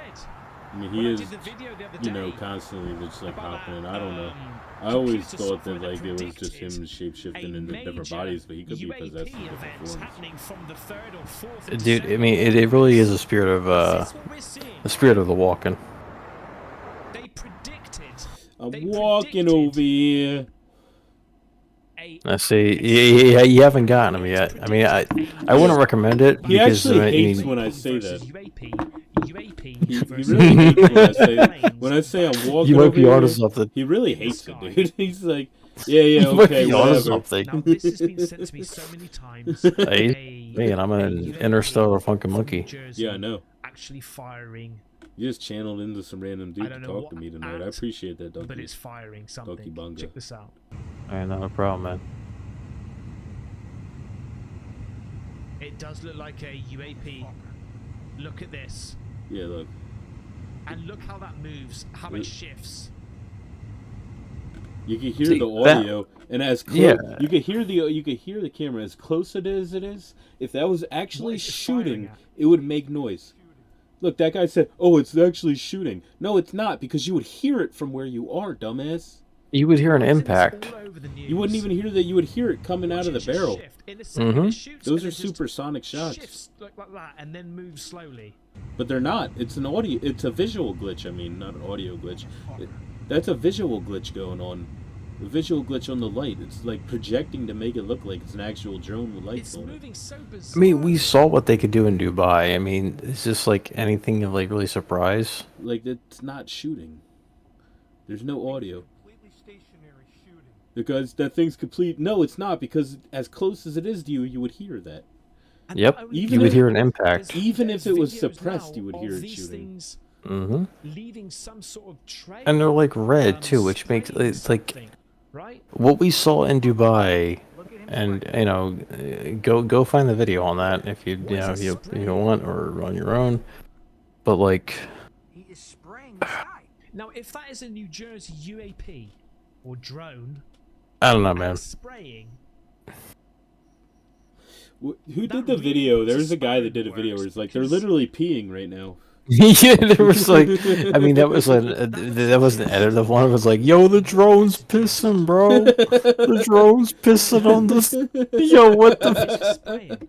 I mean, when he I is, did the video the other you know, day constantly just like about hopping in. that, I don't know. I always computer thought software that like it was just him predicted shape-shifting a into different major bodies, but he could be UAP possessed in different events forms. happening from the 3rd or 4th of Dude, I December. mean, it really is a spirit of, Is this what we're seeing? the spirit of the Walken. They predicted. I'm they walking predicted over here. I see, you haven't gotten him yet. I mean, I wouldn't recommend it He because actually I hates mean, when I say versus that. UAP He versus really hates when I say planes. when I say I'm walking you might over be here. onto something. He really hates Sky. it, dude. He's like, yeah, You might okay, be onto whatever. something. Now this has been sent to me so many times. Hey, man, I'm an UAP interstellar funky from monkey. New Jersey Yeah, I know. Actually firing, You just channeled into some random dude I to don't know talk what to me tonight. I at, appreciate that, Donkey. but it's firing Donkey something. Bunga. Check this out. Alright, not a problem, man. It does look like a UAP. Look at this. Yeah, look. And look how that moves, how Yeah. it shifts. You can hear See, the that- audio, and as close, Yeah. you can hear the camera as close as it is. If that was actually What is it firing shooting, at? it would make noise. Look, that guy said, "Oh, it's actually shooting." No, it's not, because you would hear it from where you are, dumbass. You would hear an I've seen this impact. all over the You wouldn't news. even hear that. You would hear it coming out Watch of it the just barrel. shift. In a second, Mhm. it shoots Those and are it just supersonic shots, shifts like that and then moves slowly. but they're not. It's an audio. It's a visual glitch. I mean, not an audio glitch. That's a visual glitch going on. The visual glitch on the light. It's like projecting to make it look like it's an actual drone with lights It's on it. moving so bizarre. I mean, we saw what they could do in Dubai. I mean, is this like anything of like really surprise? Like, it's not shooting. There's no audio. Because that thing's complete. No, it's not, because as close as it is to you, you would hear that. And Yep, not only even you would if- hear an impact. Even if it was videos suppressed, now you would of hear it these shooting. things Mm-hmm. leaving some sort of trail. And they're like red too, which makes spraying it's like something, right? what we saw in Dubai. And you know, go find the video on that if you if you want or on your own. But like, He is spraying the sky. Now, if that is a New Jersey UAP or drone, I don't know, and man. spraying, Who That did the really video? was There's a guy that did a inspiring video where works it's like they're because- literally peeing right now. Yeah, there was like, I mean, that was that was an edit of one. It was like, yo, the drone's pissing, bro. The drone's pissing on this. Yo, what the? it's spraying.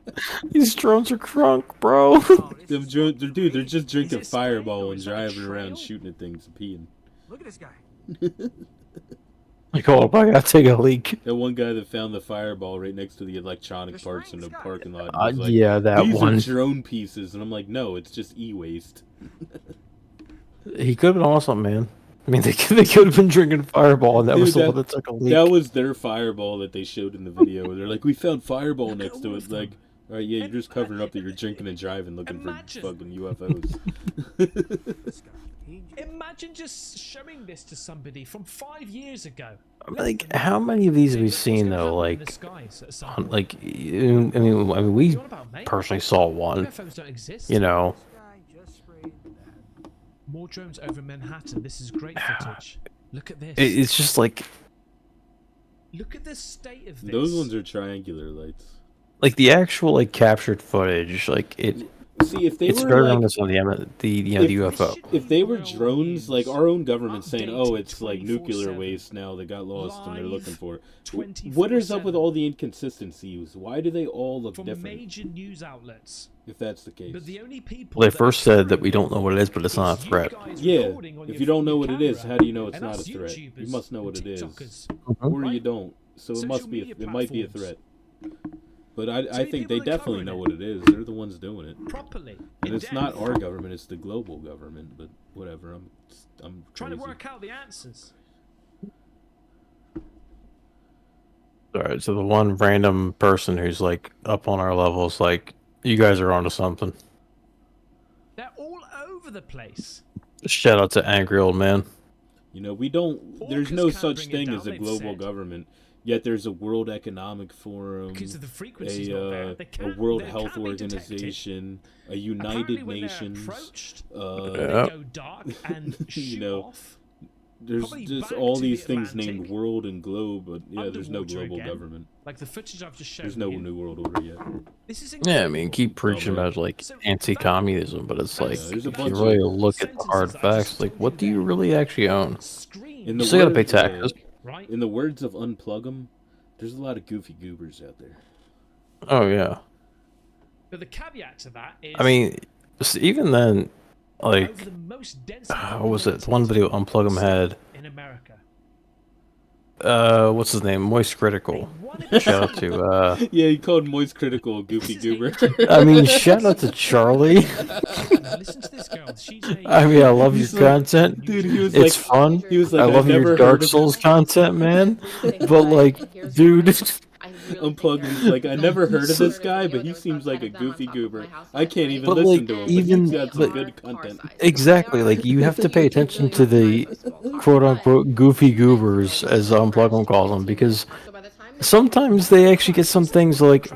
These drones are crunk, bro. Oh, this Them is dro- they're, dude, they're just drinking it spraying Fireball or and is that a driving around trail? shooting at things and peeing. Look at this guy. Like, oh, I gotta take a leak. That one guy that found the Fireball right next to the electronic They're parts in the spraying the sky. parking lot. and he's like, Yeah, that these one. are drone pieces, and I'm like, no, it's just e-waste. He could have been awesome, man. I mean, they could have been drinking Fireball, and that Dude, was the that- one that took a leak. That was their Fireball that they showed in the video. They're like, we found Fireball Look at next to all it. of them. Like, all right, yeah, you're just covering up that you're drinking and driving, looking Imagine. for fucking UFOs. This guy. He Imagine just showing this to somebody from 5 years ago. Like, how many of these have we Look what's seen gonna though? happen in the Like, skies at some on, point. like, I mean, we You on about, mate? personally saw one. UFOs don't exist. You know, guy just sprayed that. More drones over Manhattan. This is great footage. Look at this. it's just like Look at the state of this. Those ones are triangular lights. the actual like captured footage. Like See, if they it's were better like, on this on the if- the UFO. if they were drones, like our own government saying, "Oh, Updated it's like nuclear 24/7. waste now. They got lost and they're Live looking for it." 24/7. What is up with all the inconsistencies? Why do they all look from different? major news outlets. If that's the case, But the only people Well, they that first are said that we true don't know what it is, but it's not a is you threat. guys yeah. recording on If your you don't know fucking what it is, camera, how do you know it's and not a us threat? You YouTubers must know what and it is, TikTokers, or you right? don't. So it Social must be. media It might be a platforms. threat. But I many think people they are definitely covering know it. what it is. They're the ones doing it. properly. And in it's not depth, our government; it's the global government. But whatever, I'm trying to crazy. work out the answers. Alright, so the one random person who's like up on our levels, like, you guys are onto something. They're all over the place. Shout out to angry old man. You know, we don't. There's Orcas no can't such bring it thing down, as a they've global said. government. Yet there's a World Economic Forum, Because of the frequency's not there. They a can't, World they Health can't be detected. Organization, a Apparently United when they're Nations. approached, Uh, they Yep. go dark and shoot You know, off. there's probably just back all to these the things Atlantic, named World and Globe, but yeah, there's no underwater global again. government. Like the footage I've just shown There's no you. New World Order yet. This is Yeah, I incredible. mean, keep preaching man. about like So, anti-communism, but it's like there's a if bunch you really of look at the hard sentences I just facts, like told what you do you there. really actually own? Screams, In You the still gotta pay words, taxes. right? In the words of Unplug 'em, there's a lot of goofy goobers out there. Oh yeah. But the caveat to that is I mean, even then, like, over the most densely what was it? One video Unplug 'em had. in America. What's his name? Moist Critical. Shout out to Yeah, he called Moist Critical a goofy This is goober. I mean, shout out to Charlie. Listen to this girl. She's a I mean, I love your He's like- content. Dude, he was It's like, fun. he was like, I I've love never your heard Dark of Souls content, man. But like, dude, Unplugged is like, I never heard of this guy, but he seems like a goofy goober. I can't even But, listen like, to him, even- but he's got some but- good content. exactly. Like, you have to pay attention to the quote unquote goofy goobers, as Unplug 'em calls them, because sometimes they actually get some things like,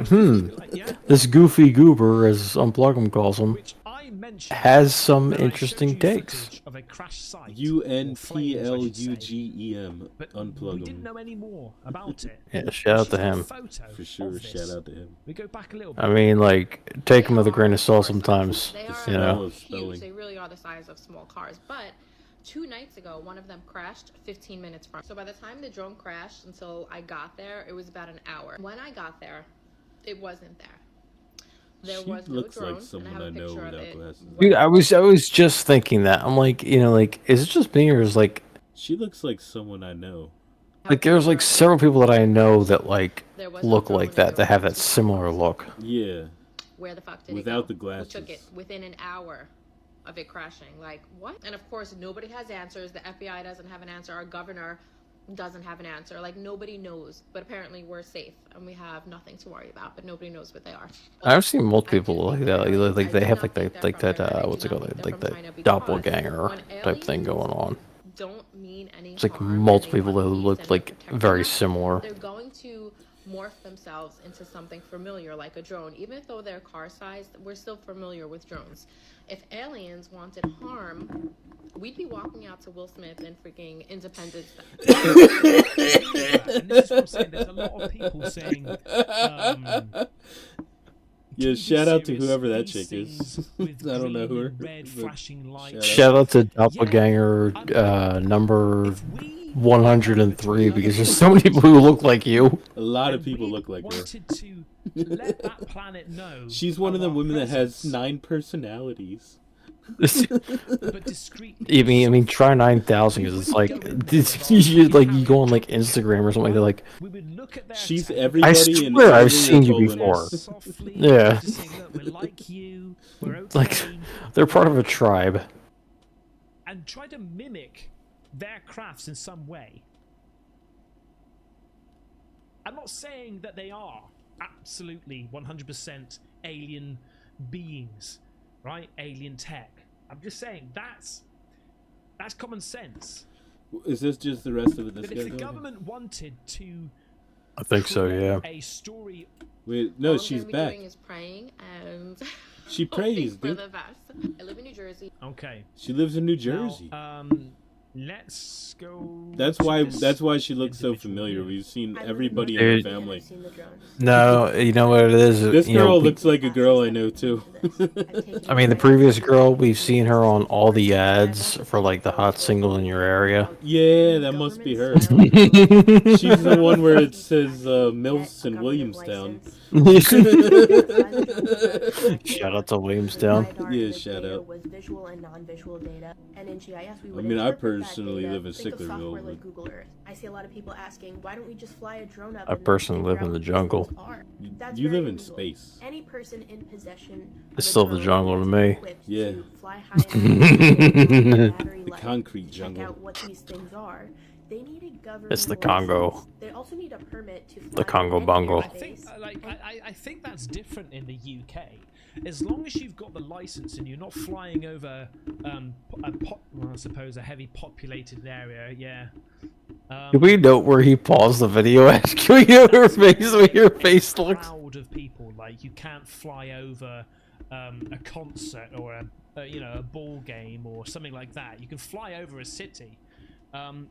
this goofy goober, as Unplug 'em calls them, which I mentioned has some when I showed interesting you takes. footage of a crash site, or flames, I should say. UNPLUGEM. But we Unplug didn't 'em. know any more about it. Yeah, shout out She's to got a him. photo For sure, of shout this. out to him. We go back a little bit. I mean, like, take them with a grain of salt sometimes. You know. Spell is spelling. Huge. They really are the size of small cars. But 2 nights ago, one of them crashed 15 minutes from. So by the time the drone crashed until I got there, it was about an hour. When I got there, it wasn't there. There She was no looks drone, like someone and I have I a know picture of without it. glasses. Dude, I was just thinking that. I'm like, like, is it just me or is like, She looks like someone I know. Like, there's like several people that I know that like There was look no like drone that have that video. similar look. Yeah. Where the fuck did Without it the go? Who took it glasses. within an hour of it crashing? Like, what? And of course, nobody has answers. The FBI doesn't have an answer. Our governor doesn't have an answer. Like, nobody knows. But apparently, we're safe and we have nothing to worry about. But nobody knows what they are. I've seen multiple I do people think like that. they're Like they I do have not like think that, they're like from that. there. I do What's it not called? think they're Like from that China because doppelganger when type thing aliens going on. don't mean any It's like harm and multiple they people want who peace look and like protecting very us, similar. they're going to morph themselves into something familiar like a drone. Even though they're car sized, we're still familiar with drones. If aliens wanted harm, we'd be walking out to Will Smith and freaking Independence Day. And this is what I'm saying. There's a lot of people saying. Yeah, TV shout out to series, whoever that these chick is. things with I don't know who green her. and red but flashing lights. Shout out to doppelganger number If we 103 because there's so many people who look like you. A lot of and people we look like her. wanted to let that planet know. She's one of the our women that has presence, 9 personalities. but discreetly. I mean, try 9,000 because it's like you go on like Instagram or something like that. Like, We would look at their She's tech, everybody in swear I've every seen you holiness. before. softly, Yeah. just saying, look, we're like you, we're okay, like they're part of a tribe. and try to mimic their crafts in some way. I'm not saying that they are absolutely 100% alien beings, right? Alien tech. I'm just saying that's common sense. Is this just the rest of it? But if the government wanted to I think so, yeah. a story, Wait, All no, I'm she's gonna be back. doing is praying and She hoping prays, for dude. the best. I live in New Jersey. okay. She lives in New Now, Jersey. let's go. That's to why. this That's why she looks so individual familiar. here. We've seen I live in everybody in Dude. her family. No, you know what it is. This you know, girl looks like a girl I know too. I mean, the previous girl, we've seen her on all the ads for like the hot single in your area. Yeah, that must be her. She's the one where it says Mills in Williamstown. Shout out to Williamstown. Yeah, shout out. Was visual and non-visual data, and in GIS we I would mean, I interpret that personally data. live in Think of Sicklerville, software but- like Google Earth. I see a lot of people asking, why don't we just fly a drone up? I and then personally figure live out in the what these jungle. things are? That's You very live in legal. space. Any person in possession of It's a still the drone jungle to must me. be equipped Yeah. to fly high enough battery The life concrete to jungle. check out what these things are. They need a government It's the license. Congo. They also need a permit to fly The Congo in any Bongo. I think, I think that's different in the UK. As long as you've got the license and you're not flying over, well, I suppose a heavy populated area, yeah. Can we note where he paused the video at? Can we get her face where your face looks? Crowd of people, like you can't fly over a concert or a ball game or something like that. You can fly over a city.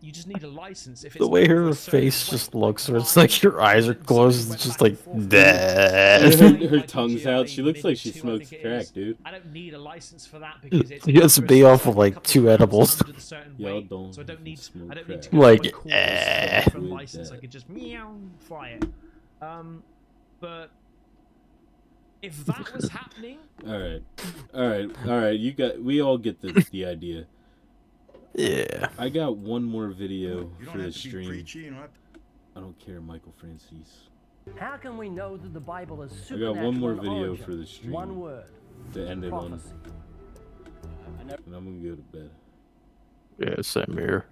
You just need a license. If it's The way over her a certain face weight, just looks, where it's flying, like your eyes are something closed, went it's just back and like, forth. "Bleh." Her tongue's out. She looks like she smokes crack, dude. I don't need a license for that because it's She has to over a be off certain of, like, couple 2 grams edibles. under the certain Y'all weight, don't so I don't need smoke to crack. go Like, on a course for a With license. I that. could just meow fly it. But if that was happening, All right. We all get the idea. Yeah. I got one more video You for don't the have to be stream. preachy. You don't have I don't care, Michael Francis. How can we know that the Bible is I supernatural got one more in video origin? for the stream. One word. To end it on. Prophecy. And I'm gonna go to bed. Yeah, same here.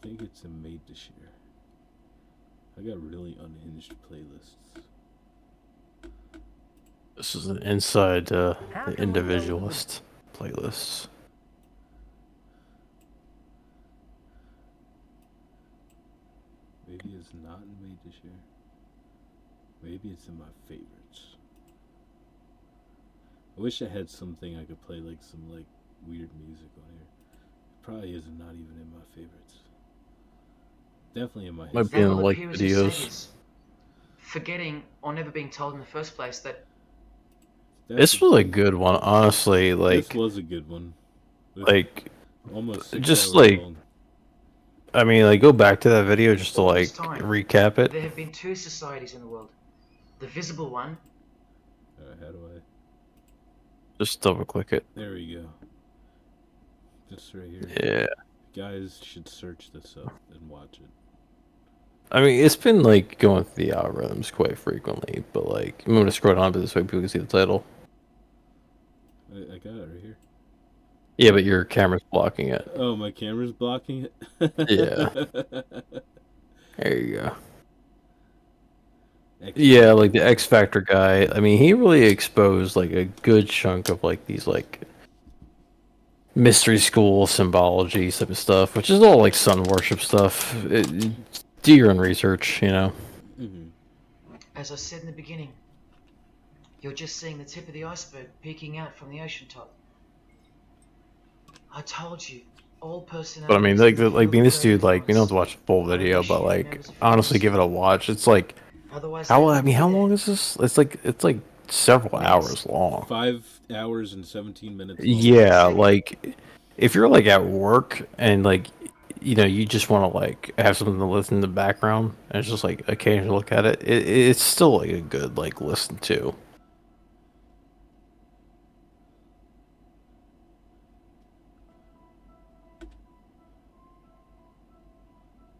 I think it's a made to share. I got really unhinged playlists. This is an inside How the can we know individualist playlists. Maybe it's not in made to share. Maybe it's in my favorites. I wish I had something I could play like some weird music on here. It probably is not even in my favorites. Definitely in my Might be history. in All like appears to say videos. is forgetting or never being told in the first place that This was a good one, honestly. This Like, was a good one. This like, almost 6 just hours like, long. I mean, like, go back to that video just to all like this time, recap it. there have been two societies in the world. The visible one, How do I? Just double click it. There we go. Just right here. Yeah. Guys should search this up and watch it. I mean, it's been like going through the algorithms quite frequently, but like I'm gonna scroll down to this way people can see the title. I got it right here. Yeah, but your camera's blocking it. Oh, my camera's blocking it? Yeah. There you go. Yeah, like the X Factor guy. I mean, he really exposed like a good chunk of like these like mystery school symbology type of stuff, which is all like sun worship stuff. Do your own research, you know. As I said in the beginning, you're just seeing the tip of the iceberg peeking out from the ocean top. I told you, all personalities. But I mean, like being this dude, like you don't have to watch the full video, but like honestly, give it a watch. It's like how long is this? It's like several hours long. 5 hours and 17 minutes long. Yeah, like if you're like at work and like you know you just want to like have something to listen in the background and it's just like occasionally look at it, it's still like a good like listen to.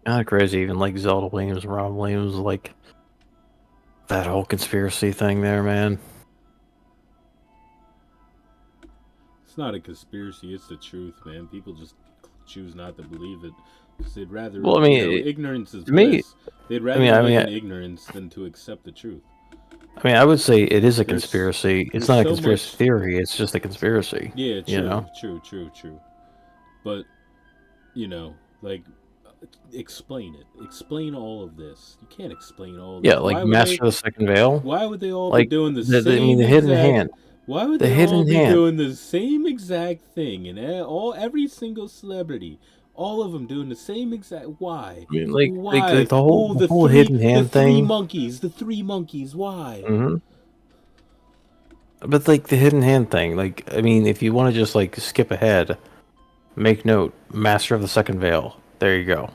Kind of crazy, even like Zelda Williams, Rob Williams, like that whole conspiracy thing there, man. It's not a conspiracy, it's the truth, man. People just choose not to believe it because they'd rather. Well, I mean, you know, ignorance is bliss. They'd rather live in ignorance than to accept the truth. I mean, I would say it is a conspiracy. It's not a conspiracy theory. It's just a conspiracy. Yeah, true, you know? true. But you know, like, explain it. Explain all of this. You can't explain all of this. Yeah, like Master of the Second Veil. Why would they all like, be doing the same? I mean, the hidden hand. Why would they all be doing the same exact thing? And every single celebrity, all of them doing the same exact. Why? I mean, like, why? like the whole hidden hand thing. The three monkeys. Why? Mm-hmm. But like the hidden hand thing, like I mean, if you want to just like skip ahead, make note: Master of the Second Veil. There you go.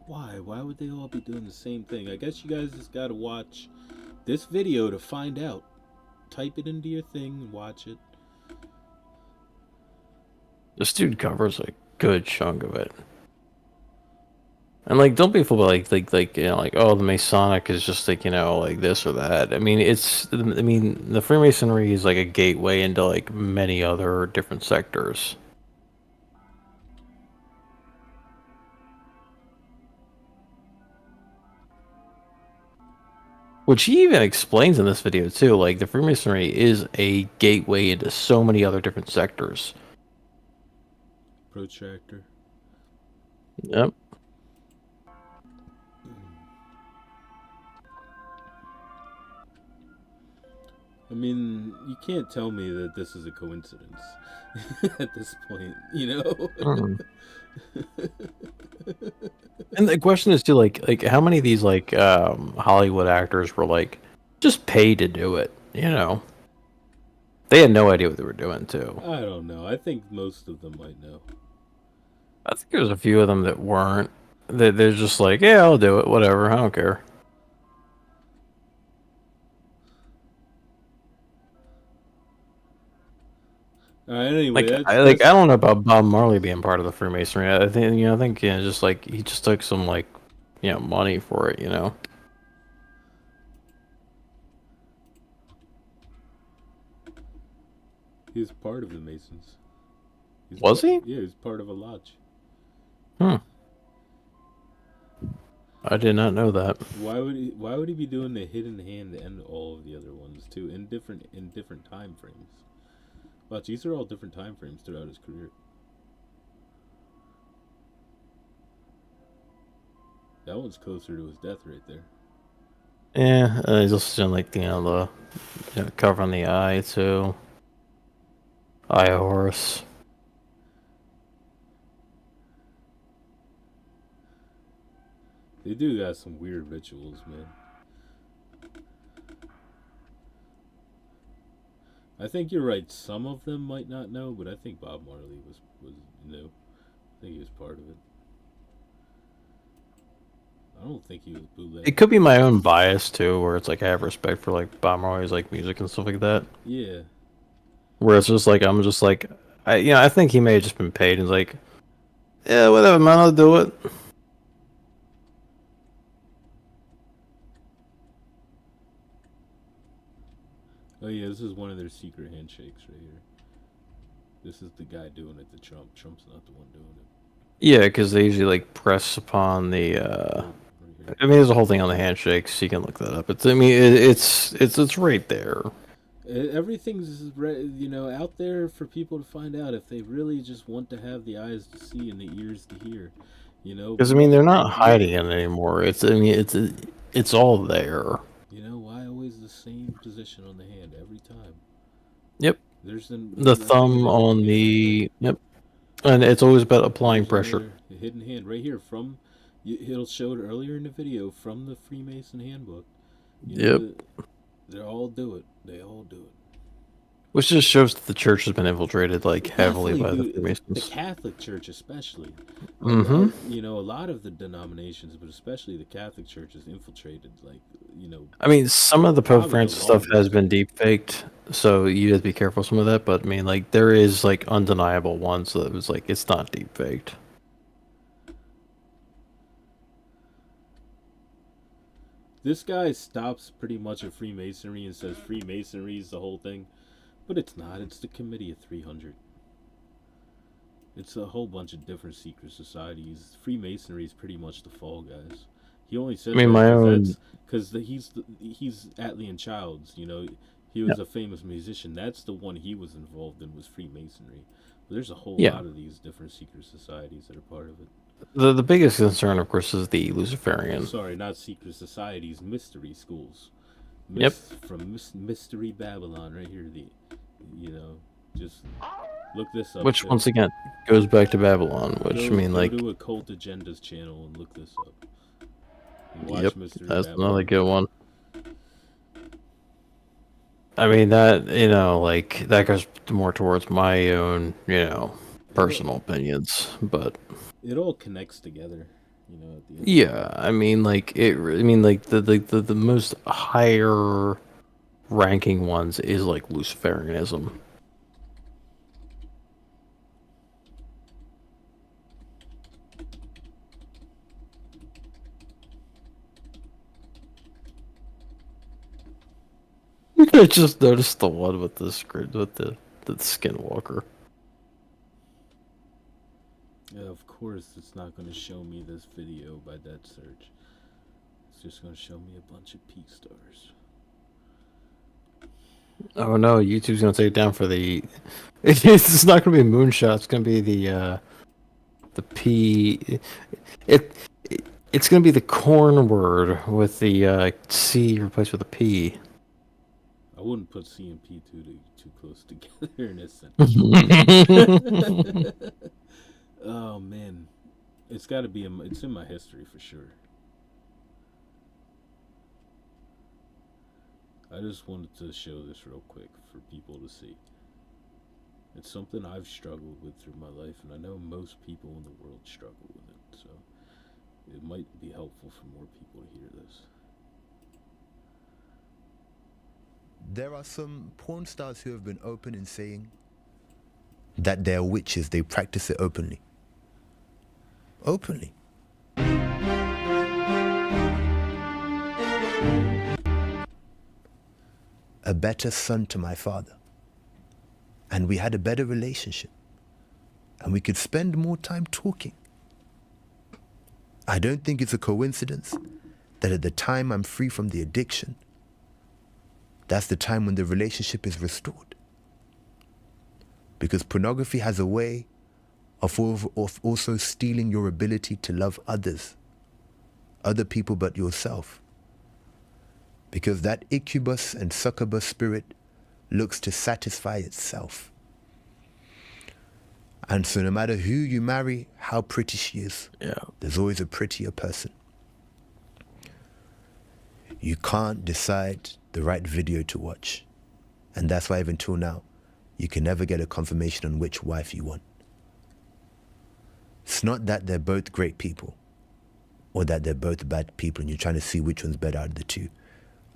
Why? Why would they all be doing the same thing? I guess you guys just gotta watch this video to find out. Type it into your thing and watch it. This dude covers a good chunk of it. And like, don't be fooled by like you know, like oh, the Masonic is just like you know, like this or that. I mean, the Freemasonry is like a gateway into like many other different sectors. Which he even explains in this video too. Like the Freemasonry is a gateway into so many other different sectors. Protractor. Yep. I mean, you can't tell me that this is a coincidence at this point, you know? And the question is too, like how many of these like Hollywood actors were like just paid to do it? You know, they had no idea what they were doing too. I don't know. I think most of them might know. I think there's a few of them that weren't. They're just like, yeah, I'll do it, whatever, I don't care. Anyway, I don't know about Bob Marley being part of the Freemasonry. I think just like he just took some like money for it, you know. He was part of the Masons. Was he? Yeah, he was part of a lodge. I did not know that. Why would he be doing the hidden hand and all of the other ones too in different time frames? Watch, these are all different time frames throughout his career. That one's closer to his death right there. Yeah, he's also doing like the cover on the eye too. Eye of Horus. They do got some weird rituals, man. I think you're right. Some of them might not know, but I think Bob Marley was new. I think he was part of it. I don't think he was bootleg. It could be my own bias too, where it's like I have respect for like Bob Marley's like music and stuff like that. Yeah. Where it's just like I'm just like I think he may have just been paid and like, yeah, whatever, man, I'll do it. Oh yeah, this is one of their secret handshakes right here. This is the guy doing it to Trump. Trump's not the one doing it. Yeah, because they usually like press upon the. I mean, there's a whole thing on the handshakes. You can look that up. It's. I mean, it's right there. Everything's out there for people to find out if they really just want to have the eyes to see and the ears to hear. Because I mean, they're not hiding it anymore. It's. I mean, it's all there. Why always the same position on the hand every time? Yep. There's the thumb on the. Yep. And it's always about applying pressure. The hidden hand right here from. It'll show it earlier in the video from the Freemason handbook. Yep. They all do it. They all do it. Which just shows that the church has been infiltrated like heavily by the Freemasons. The Catholic Church, especially. Mm-hmm. A lot of the denominations, but especially the Catholic Church, is infiltrated. I mean, some of the Pope Francis stuff has been deep faked, so you have to be careful with some of that. But I mean, like, there is like undeniable ones that was like it's not deep faked. This guy stops pretty much at Freemasonry and says Freemasonry is the whole thing. But it's not. It's the Committee of 300. It's a whole bunch of different secret societies. Freemasonry is pretty much the fall guys. He only says because he's Atlian Childs. He was a famous musician. That's the one he was involved in, was Freemasonry. But there's a whole lot of these different secret societies that are part of it. The biggest concern, of course, is the Luciferian. Sorry, not secret societies, mystery schools. From Mystery Babylon, right here. Just look this up. Which, once again, goes back to Babylon. Which go to Occult Agenda's channel and look this up. And watch Mystery that's Babylon. another good one. I mean, that that goes more towards my own personal opinions, but it all connects together. At the end. Yeah, I mean, the most higher ranking ones is like Luciferianism. I just noticed the one with the skinwalker. Yeah, of course, it's not going to show me this video by that search. It's just going to show me a bunch of P stars. Oh no, YouTube's going to take it down for the... It's not going to be Moonshot, it's going to be the P... It's going to be the corn word with the C replaced with a P. I wouldn't put C and P too close together in a sense. Oh man, it's got to be it's in my history for sure. I just wanted to show this real quick for people to see. It's something I've struggled with through my life, and I know most people in the world struggle with it, so it might be helpful for more people to hear this. There are some porn stars who have been open in saying that they're witches. They practice it openly. Openly. A better son to my father. And we had a better relationship. And we could spend more time talking. I don't think it's a coincidence that at the time I'm free from the addiction, that's the time when the relationship is restored. Because pornography has a way of also stealing your ability to love others, other people but yourself. Because that incubus and succubus spirit looks to satisfy itself. And so no matter who you marry, how pretty she is, there's always a prettier person. You can't decide the right video to watch. And that's why even till now, you can never get a confirmation on which wife you want. It's not that they're both great people. or that they're both bad people and you're trying to see which one's better out of the two,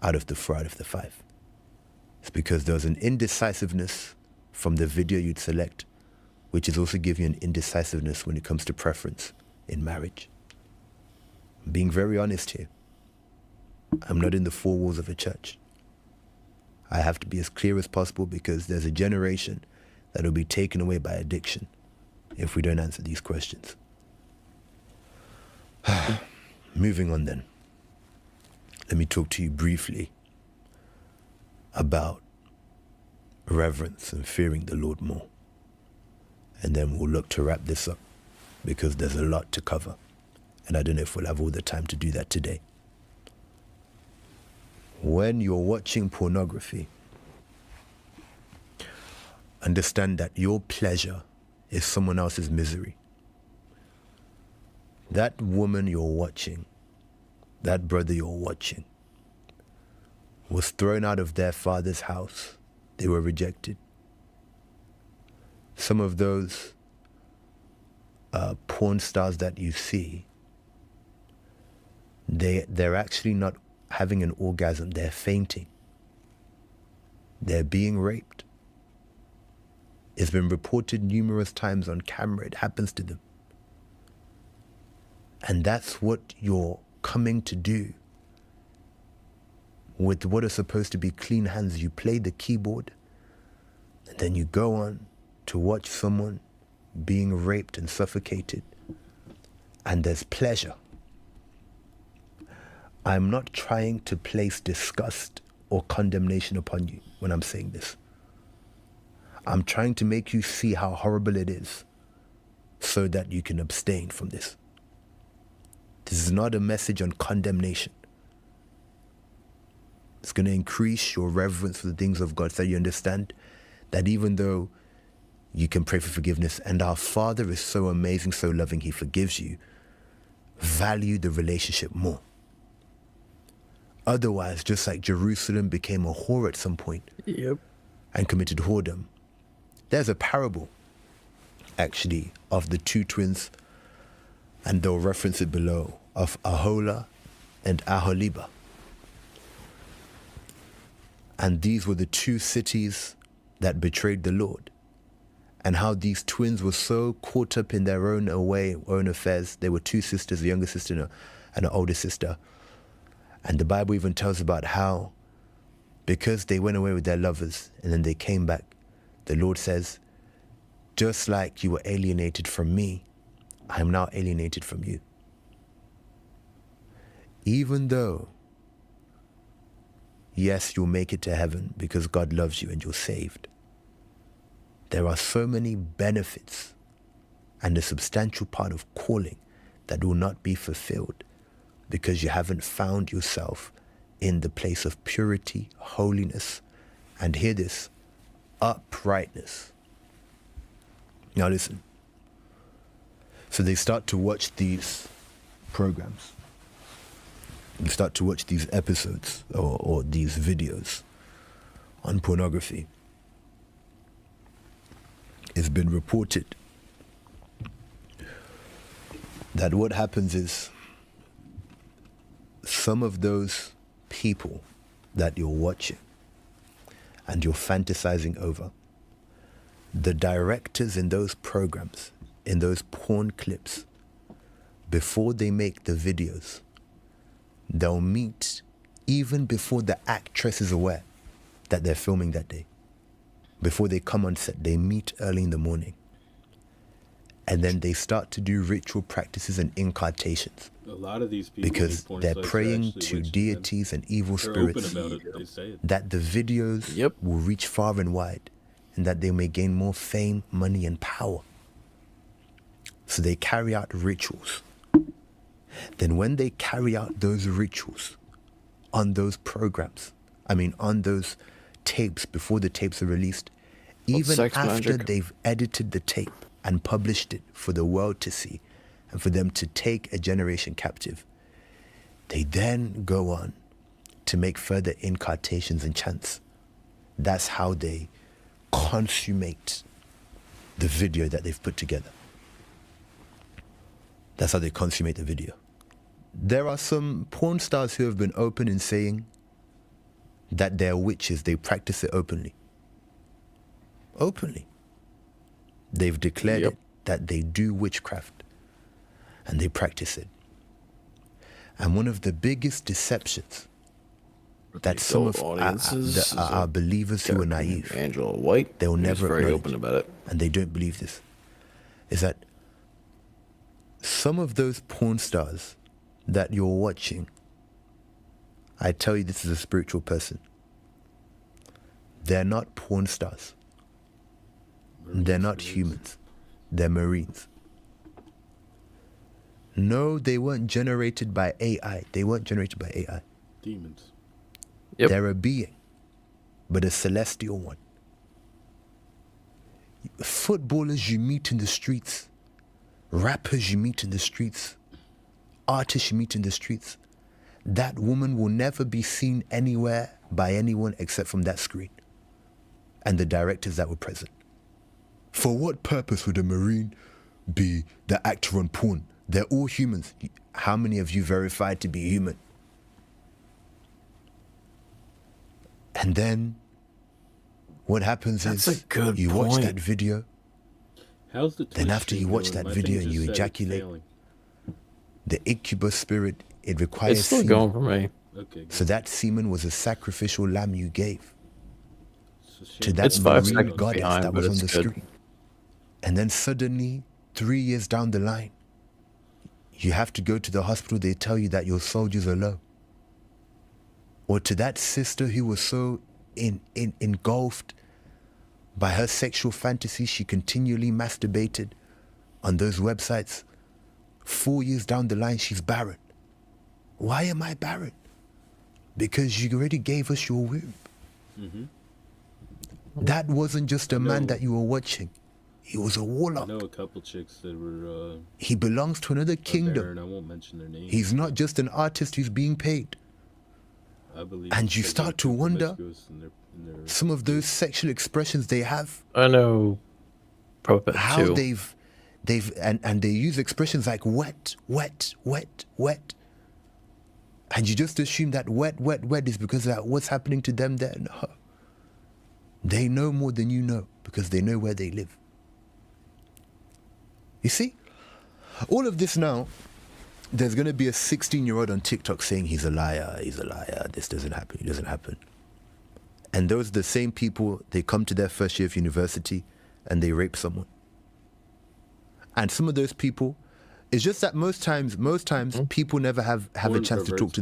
out of the 4, out of the 5. It's because there's an indecisiveness from the video you'd select, which is also giving you an indecisiveness when it comes to preference in marriage. I'm being very honest here. I'm not in the 4 walls of a church. I have to be as clear as possible because there's a generation that will be taken away by addiction if we don't answer these questions. Moving on then. Let me talk to you briefly about reverence and fearing the Lord more. And then we'll look to wrap this up because there's a lot to cover. And I don't know if we'll have all the time to do that today. When you're watching pornography, understand that your pleasure is someone else's misery. That woman you're watching, that brother you're watching, was thrown out of their father's house. They were rejected. Some of those porn stars that you see, they're actually not having an orgasm, they're fainting. They're being raped. It's been reported numerous times on camera, it happens to them. And that's what you're coming to do with what are supposed to be clean hands. You play the keyboard, and then you go on to watch someone being raped and suffocated, and there's pleasure. I'm not trying to place disgust or condemnation upon you when I'm saying this. I'm trying to make you see how horrible it is so that you can abstain from this. This is not a message on condemnation. It's going to increase your reverence for the things of God so you understand that even though you can pray for forgiveness and our Father is so amazing, so loving, He forgives you, value the relationship more. Otherwise, just like Jerusalem became a whore at some point and committed whoredom, there's a parable, actually, of the 2 twins, and they'll reference it below, of Aholah and Aholiba. And these were the 2 cities that betrayed the Lord, and how these twins were so caught up in their own affairs. They were 2 sisters, a younger sister and an older sister. And the Bible even tells about how, because they went away with their lovers and then they came back, the Lord says, just like you were alienated from me, I am now alienated from you. Even though, yes, you'll make it to heaven because God loves you and you're saved, there are so many benefits and a substantial part of calling that will not be fulfilled because you haven't found yourself in the place of purity, holiness, and hear this, uprightness. Now listen. So they start to watch these programs. They start to watch these episodes or these videos on pornography. It's been reported that what happens is some of those people that you're watching and you're fantasizing over, the directors in those programs, in those porn clips, before they make the videos, they'll meet even before the actress is aware that they're filming that day. Before they come on set, they meet early in the morning. And then they start to do ritual practices and incantations. A lot of these people, because they're praying to deities and evil spirits that the videos will reach far and wide and that they may gain more fame, money, and power. So they carry out rituals. Then when they carry out those rituals on those programs, on those tapes before the tapes are released, even after they've edited the tape and published it for the world to see and for them to take a generation captive, they then go on to make further incantations and chants. That's how they consummate the video that they've put together. That's how they consummate the video. There are some porn stars who have been open in saying that they're witches. They practice it openly. Openly. They've declared it that they do witchcraft and they practice it. And one of the biggest deceptions that some of our believers who are naive, Angela White, they'll never very acknowledge, open about it, and they don't believe this, is that some of those porn stars that you're watching, I tell you this is a spiritual person, they're not porn stars. They're not humans. They're Marines. No, they weren't generated by AI. They weren't generated by AI. Demons. Yep. They're a being, but a celestial one. Footballers you meet in the streets, rappers you meet in the streets, artists you meet in the streets, that woman will never be seen anywhere by anyone except from that screen and the directors that were present. For what purpose would a Marine be the actor on porn? They're all humans. How many of you verified to be human? And then what happens is you watch that video. How's the then after you watch that video and you ejaculate, the incubus spirit, it requires it's still semen. going for me. Okay, so that semen was a sacrificial lamb you gave to that it's 5 Marine seconds goddess behind, that but was on it's the good. screen. And then suddenly, 3 years down the line, you have to go to the hospital, they tell you that your soldiers are low. Or to that sister who was so engulfed by her sexual fantasies, she continually masturbated on those websites. 4 years down the line, she's barren. Why am I barren? Because you already gave us your womb. Mm-hmm. That wasn't just a man that you were watching. He was a warlock. I know a couple chicks that were. He belongs to another kingdom. I won't mention their names. He's not just an artist who's being paid. I believe. And you start to wonder some of those sexual expressions they have. I know. Probably how too. they've and they use expressions like wet, wet, wet, wet. And you just assume that wet, wet, wet is because of what's happening to them there. No. They know more than you know because they know where they live. You see? All of this now, there's going to be a 16-year-old on TikTok saying he's a liar, this doesn't happen, it doesn't happen. And those are the same people, they come to their first year of university and they rape someone. And some of those people, it's just that most times people never have a chance to talk to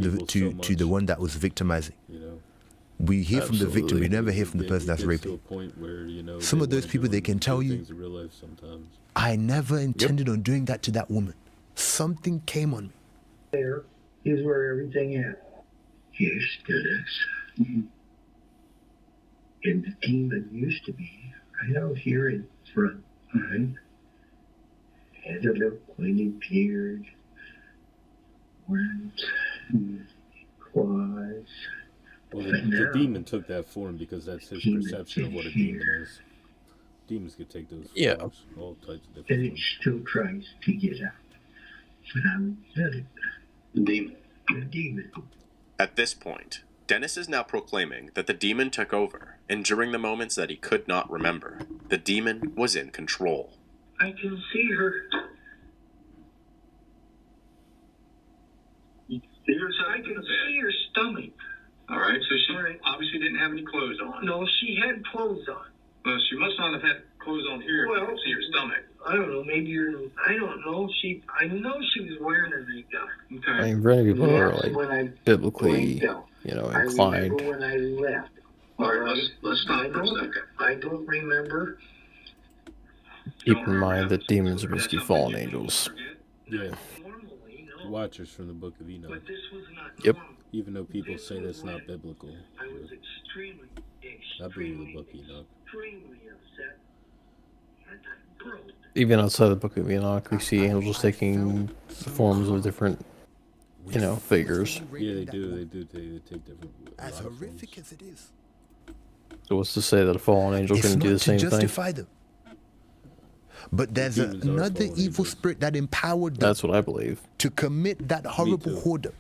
the one that was victimizing. You know? We hear from the victim, we never hear from the person that's raping. Some of those people, they can tell you, I never intended on doing that to that woman. Something came on me. There is where everything is. Yes, Dennis. And the demon used to be right out here in front, right? Had a little pointed beard, horns, claws. Well, the demon took that form because that's his perception of what a demon is. Demons could take those forms, all types of different and it still tries to get out. But I won't let it. The demon. The demon. At this point, Dennis is now proclaiming that the demon took over, and during the moments that he could not remember, the demon was in control. I can see her. I can see her stomach. All right, so she obviously didn't have any clothes on. No, she had clothes on. Well, she must not have had clothes on here. Well, You can see her stomach. I don't know. Maybe I don't know. I know she was wearing a makeup. Okay. I mean, very people are That's when I like biblically, out. I inclined. remember when I left. All right, let's stop for a second. I don't remember. Keep in mind that demons are basically fallen angels. Yeah. Watchers from the Book of Enoch. But this was not Yep. normal. Even though people say that's not biblical. I was extremely I believe the Book of Enoch. upset. And I broke. Even outside the Book of Enoch, we see angels taking the forms of different, figures. Yeah, they do. They take different. As horrific as it is. So what's to say that a fallen angel It's couldn't do not the same to thing? justify them. But there's Demons are another fallen evil angels. spirit that empowered them That's what I believe. to commit that horrible too. whoredom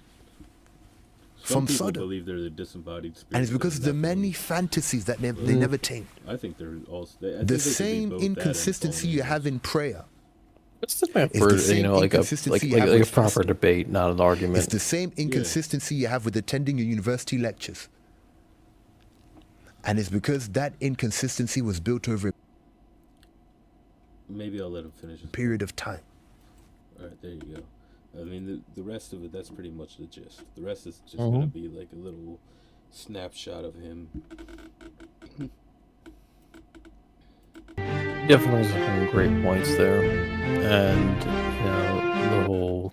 Some from people Sodom. believe they're the disembodied spirits. And it's because of the many fantasies that they never tamed. I think they're also. I think The they could be same both that and inconsistency fallen you angels. have in prayer. It's the fact It's for the same like a inconsistency you have like a with proper fasting. debate, not an argument. It's the same inconsistency you have with attending your university lectures. And it's because that inconsistency was built over Maybe I'll let him finish. a period of time. All right, there you go. I mean, the rest of it, that's pretty much the gist. The rest is just going to be like a little snapshot of him. Definitely some great points there, and you know the whole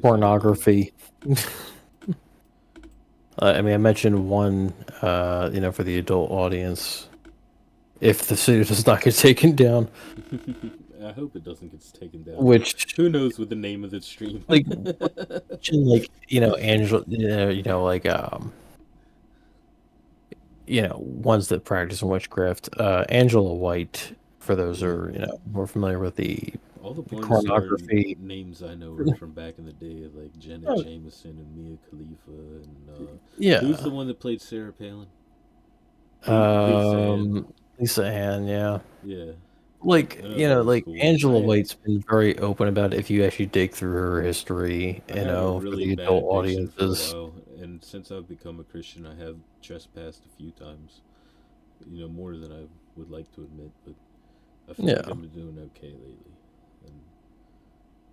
pornography. I mean, I mentioned one, you know, for the adult audience. If the video does not get taken down, I hope it doesn't get taken down. which Who knows with the name of the stream? like you know, Angela, you know, like you know, ones that practice witchcraft. Angela White, for those who are, you know, more familiar with the All the porn pornography star names I know are from back in the day, like Janet Jameson and Mia Khalifa, and yeah. who's the one that played Sarah Palin? Lisa Ann, yeah. Yeah. Like, I know you know, that was like cool. Angela I- White's been very open about it if you actually dig through her history, I you had a know, really for the bad adult addiction for a audiences. while, and since I've become a Christian, I have trespassed a few times. You know, more than I would like to admit, but I feel like Yeah. I've been doing okay lately.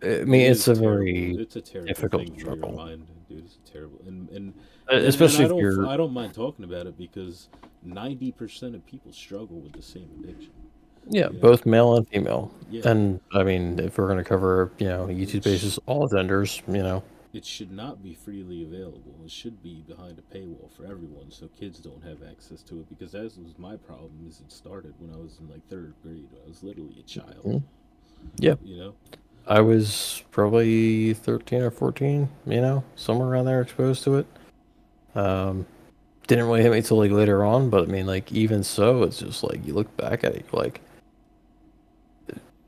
I mean, It it's is a very it's a terrible difficult thing for your struggle. mind, dude. It's terrible, and Especially I if don't you're- I don't mind talking about it because 90% of people struggle with the same addiction. Yeah, you know? both male and female. Yeah. And, I mean, if we're going to cover, you know, YouTube basis, all genders, you know. It should not be freely available. It should be behind a paywall for everyone, so kids don't have access to it. Because that was my problem. Is it started when I was in like 3rd grade. I was literally a child. Mhm. Yeah. You know. I was probably 13 or 14, you know, somewhere around there exposed to it. Didn't really hit me till like later on, but I mean, like, even so, it's just like you look back at it, you're like,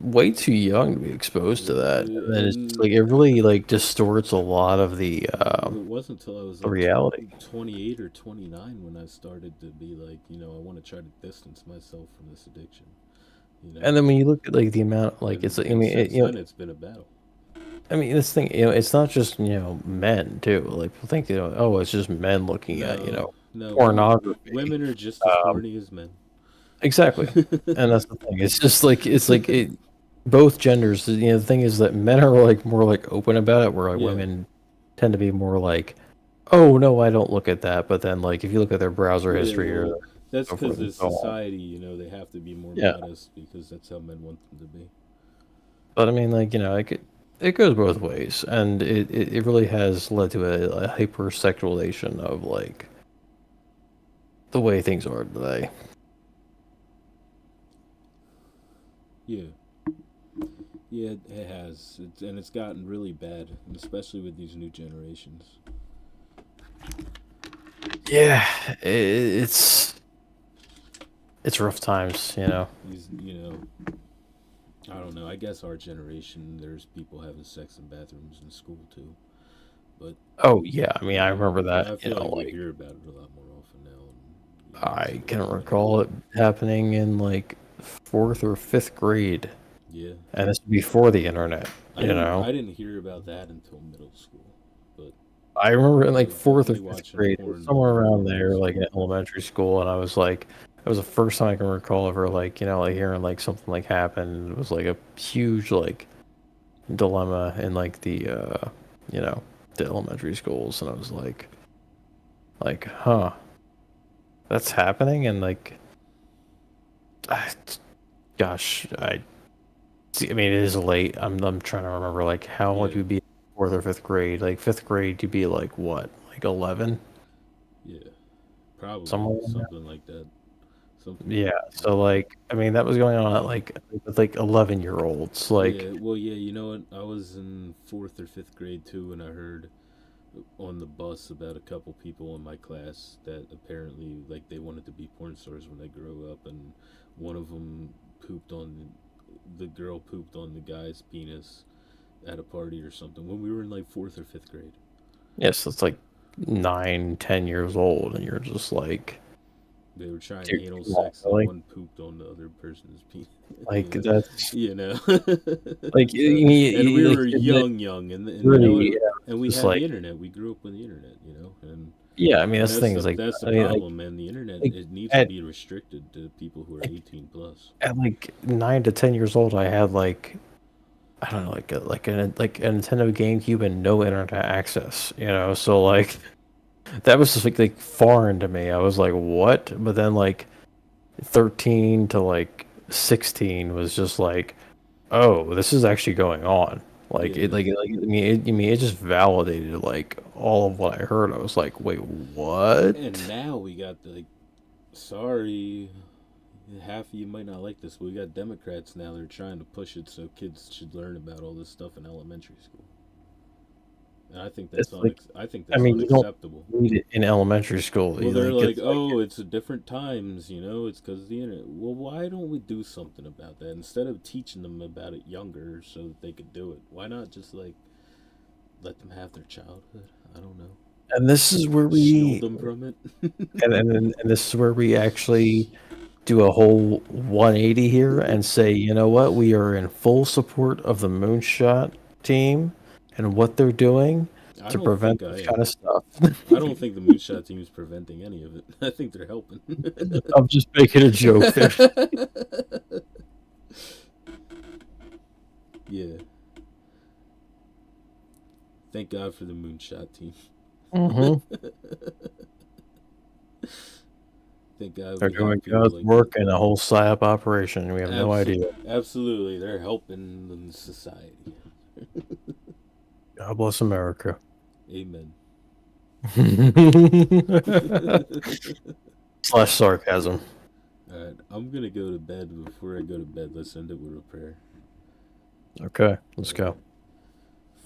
way too young to be exposed to that. And then it's just, like, it really like distorts a lot of the It wasn't until I was the like reality. 28 or 29 when I started to be like, you know, I want to try to distance myself from this addiction. You know? And then when you look at like the amount, like, And- it's, I and mean, since you know, then it's been a battle. I mean, this thing, you know, it's not just, you know, men too. Like, people think, you know, oh, it's just men looking at, you know, No, pornography. Women are just as horny as men. Exactly, and that's the thing. It's just like it. Both genders. You know, the thing is that men are like more like open about it, where like Yeah. women tend to be more like, oh no, I don't look at that. But then, like, if you look at their browser Yeah, history or well, that's so forth because and it's so on. society, you know, they have to be more Yeah. modest because that's how men want them to be. But I mean, like, you know, like it goes both ways, and it really has led to a hypersexualization of like the way things are today. Yeah. Yeah, it has. And it's gotten really bad, especially with these new generations. Yeah, it's rough times, you know. These, you know, I don't know. I guess our generation, there's people having sex in bathrooms in school too. But Oh yeah, I mean, I remember that. I You feel know, like like we hear about it a lot more often now. I can recall it happening in like 4th or 5th grade. Yeah. And this before the internet, you know. I didn't hear about that until middle school. But I remember in like 4th or definitely 5th watching grade, porn somewhere around before there, like in elementary school, and I was like, it was the first time I can recall ever, like, you know, like hearing like something like happen. It was like a huge like dilemma in like the you know, the elementary schools, and I was like, huh, that's happening, and like, gosh, I mean, it is late. I'm trying to remember like how old Yeah. you'd be in 4th or 5th grade. Like 5th grade, you'd be like what, like 11? Yeah. Probably Somewhere in there. something like that. Something Yeah. So like, I mean, that was going on at like with like 11-year-olds. Like, yeah, well, yeah, you know what? I was in 4th or 5th grade too, and I heard on the bus about a couple people in my class that apparently like they wanted to be porn stars when they grow up, and one of them pooped on the girl pooped on the guy's penis at a party or something when we were in like 4th or 5th grade. Yes, it's like 9, 10 years old, and you're just like, they were trying dude, anal come on, sex and really? one pooped on the other person's penis. Like, that's you know. like So, you, and we like, were young, and you really, know, yeah, and we just had like, the internet. We grew up with the internet, you know, and yeah. I mean, and that's the thing is like, that's the I mean, like, problem, man. The internet it needs to be restricted to people who are 18 plus. at like 9 to 10 years old, I had like, I don't know, like a Nintendo GameCube and no internet access, you know. So like, that was just like foreign to me. I was like, what? But then like 13 to like 16 was just like, oh, this is actually going on. Like it, I mean, it just validated like all of what I heard. I was like, wait, what? And now we got sorry, half of you might not like this, but we got Democrats now. They're trying to push it so kids should learn about all this stuff in elementary school. And I think that's unacceptable. You don't need it in elementary school. Well, they're like, oh, it's a different times, you know, it's because of the internet. Well, why don't we do something about that instead of teaching them about it younger so that they could do it? Why not just like let them have their childhood? I don't know. And this is where we shield them from it. and this is where we actually do a whole 180 here and say, you know what, we are in full support of the Moonshot team and what they're doing to prevent this kind of stuff. I don't think the Moonshot team is preventing any of it. I think they're helping. I'm just making a joke there. Yeah. Thank God for the Moonshot team. Thank God they're doing God's work in a whole Psy-Op operation. We have no idea. Absolutely, they're helping in society. God bless America. Amen. / sarcasm. Alright, I'm gonna go to bed. Before I go to bed, let's end it with a prayer. Okay, let's go.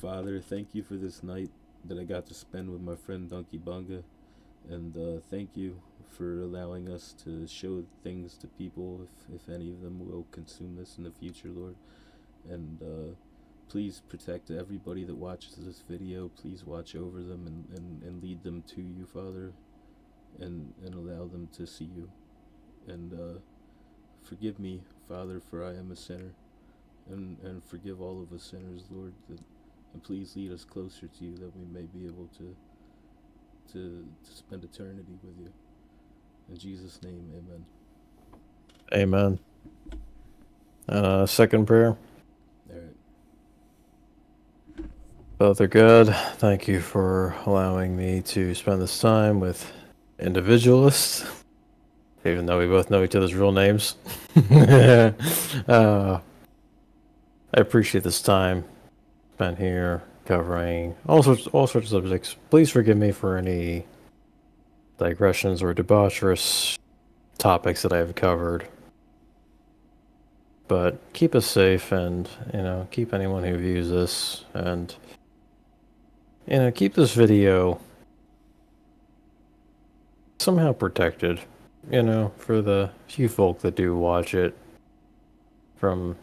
Father, thank you for this night that I got to spend with my friend Donkey Bunga. And thank you for allowing us to show things to people, if any of them will consume this in the future, Lord. And please protect everybody that watches this video. Please watch over them and lead them to you, Father, and allow them to see you. And forgive me, Father, for I am a sinner. And forgive all of us sinners, Lord. And please lead us closer to you, that we may be able to spend eternity with you. In Jesus' name, amen. Amen. Second prayer. Alright. Both are good. Thank you for allowing me to spend this time with individualists, even though we both know each other's real names. I appreciate this time spent here covering all sorts of subjects. Please forgive me for any digressions or debaucherous topics that I have covered. But keep us safe, and keep anyone who views this, and keep this video somehow protected, for the few folk that do watch it from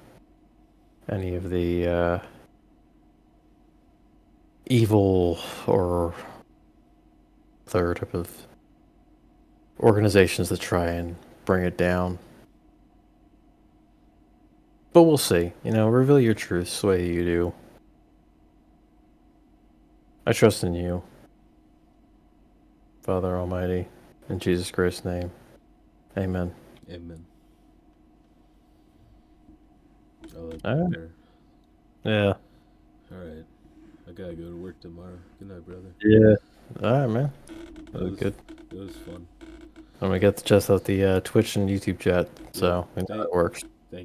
any of the evil or other type of organizations that try and bring it down. But we'll see. Reveal your truths the way you do. I trust in you, Father Almighty, in Jesus Christ's name. Amen. Amen. Alright. Yeah. Alright. I gotta go to work tomorrow. Good night, brother. Yeah. Alright, man. That was good. It was fun. And we got to test out the Twitch and YouTube chat, so we know how it works.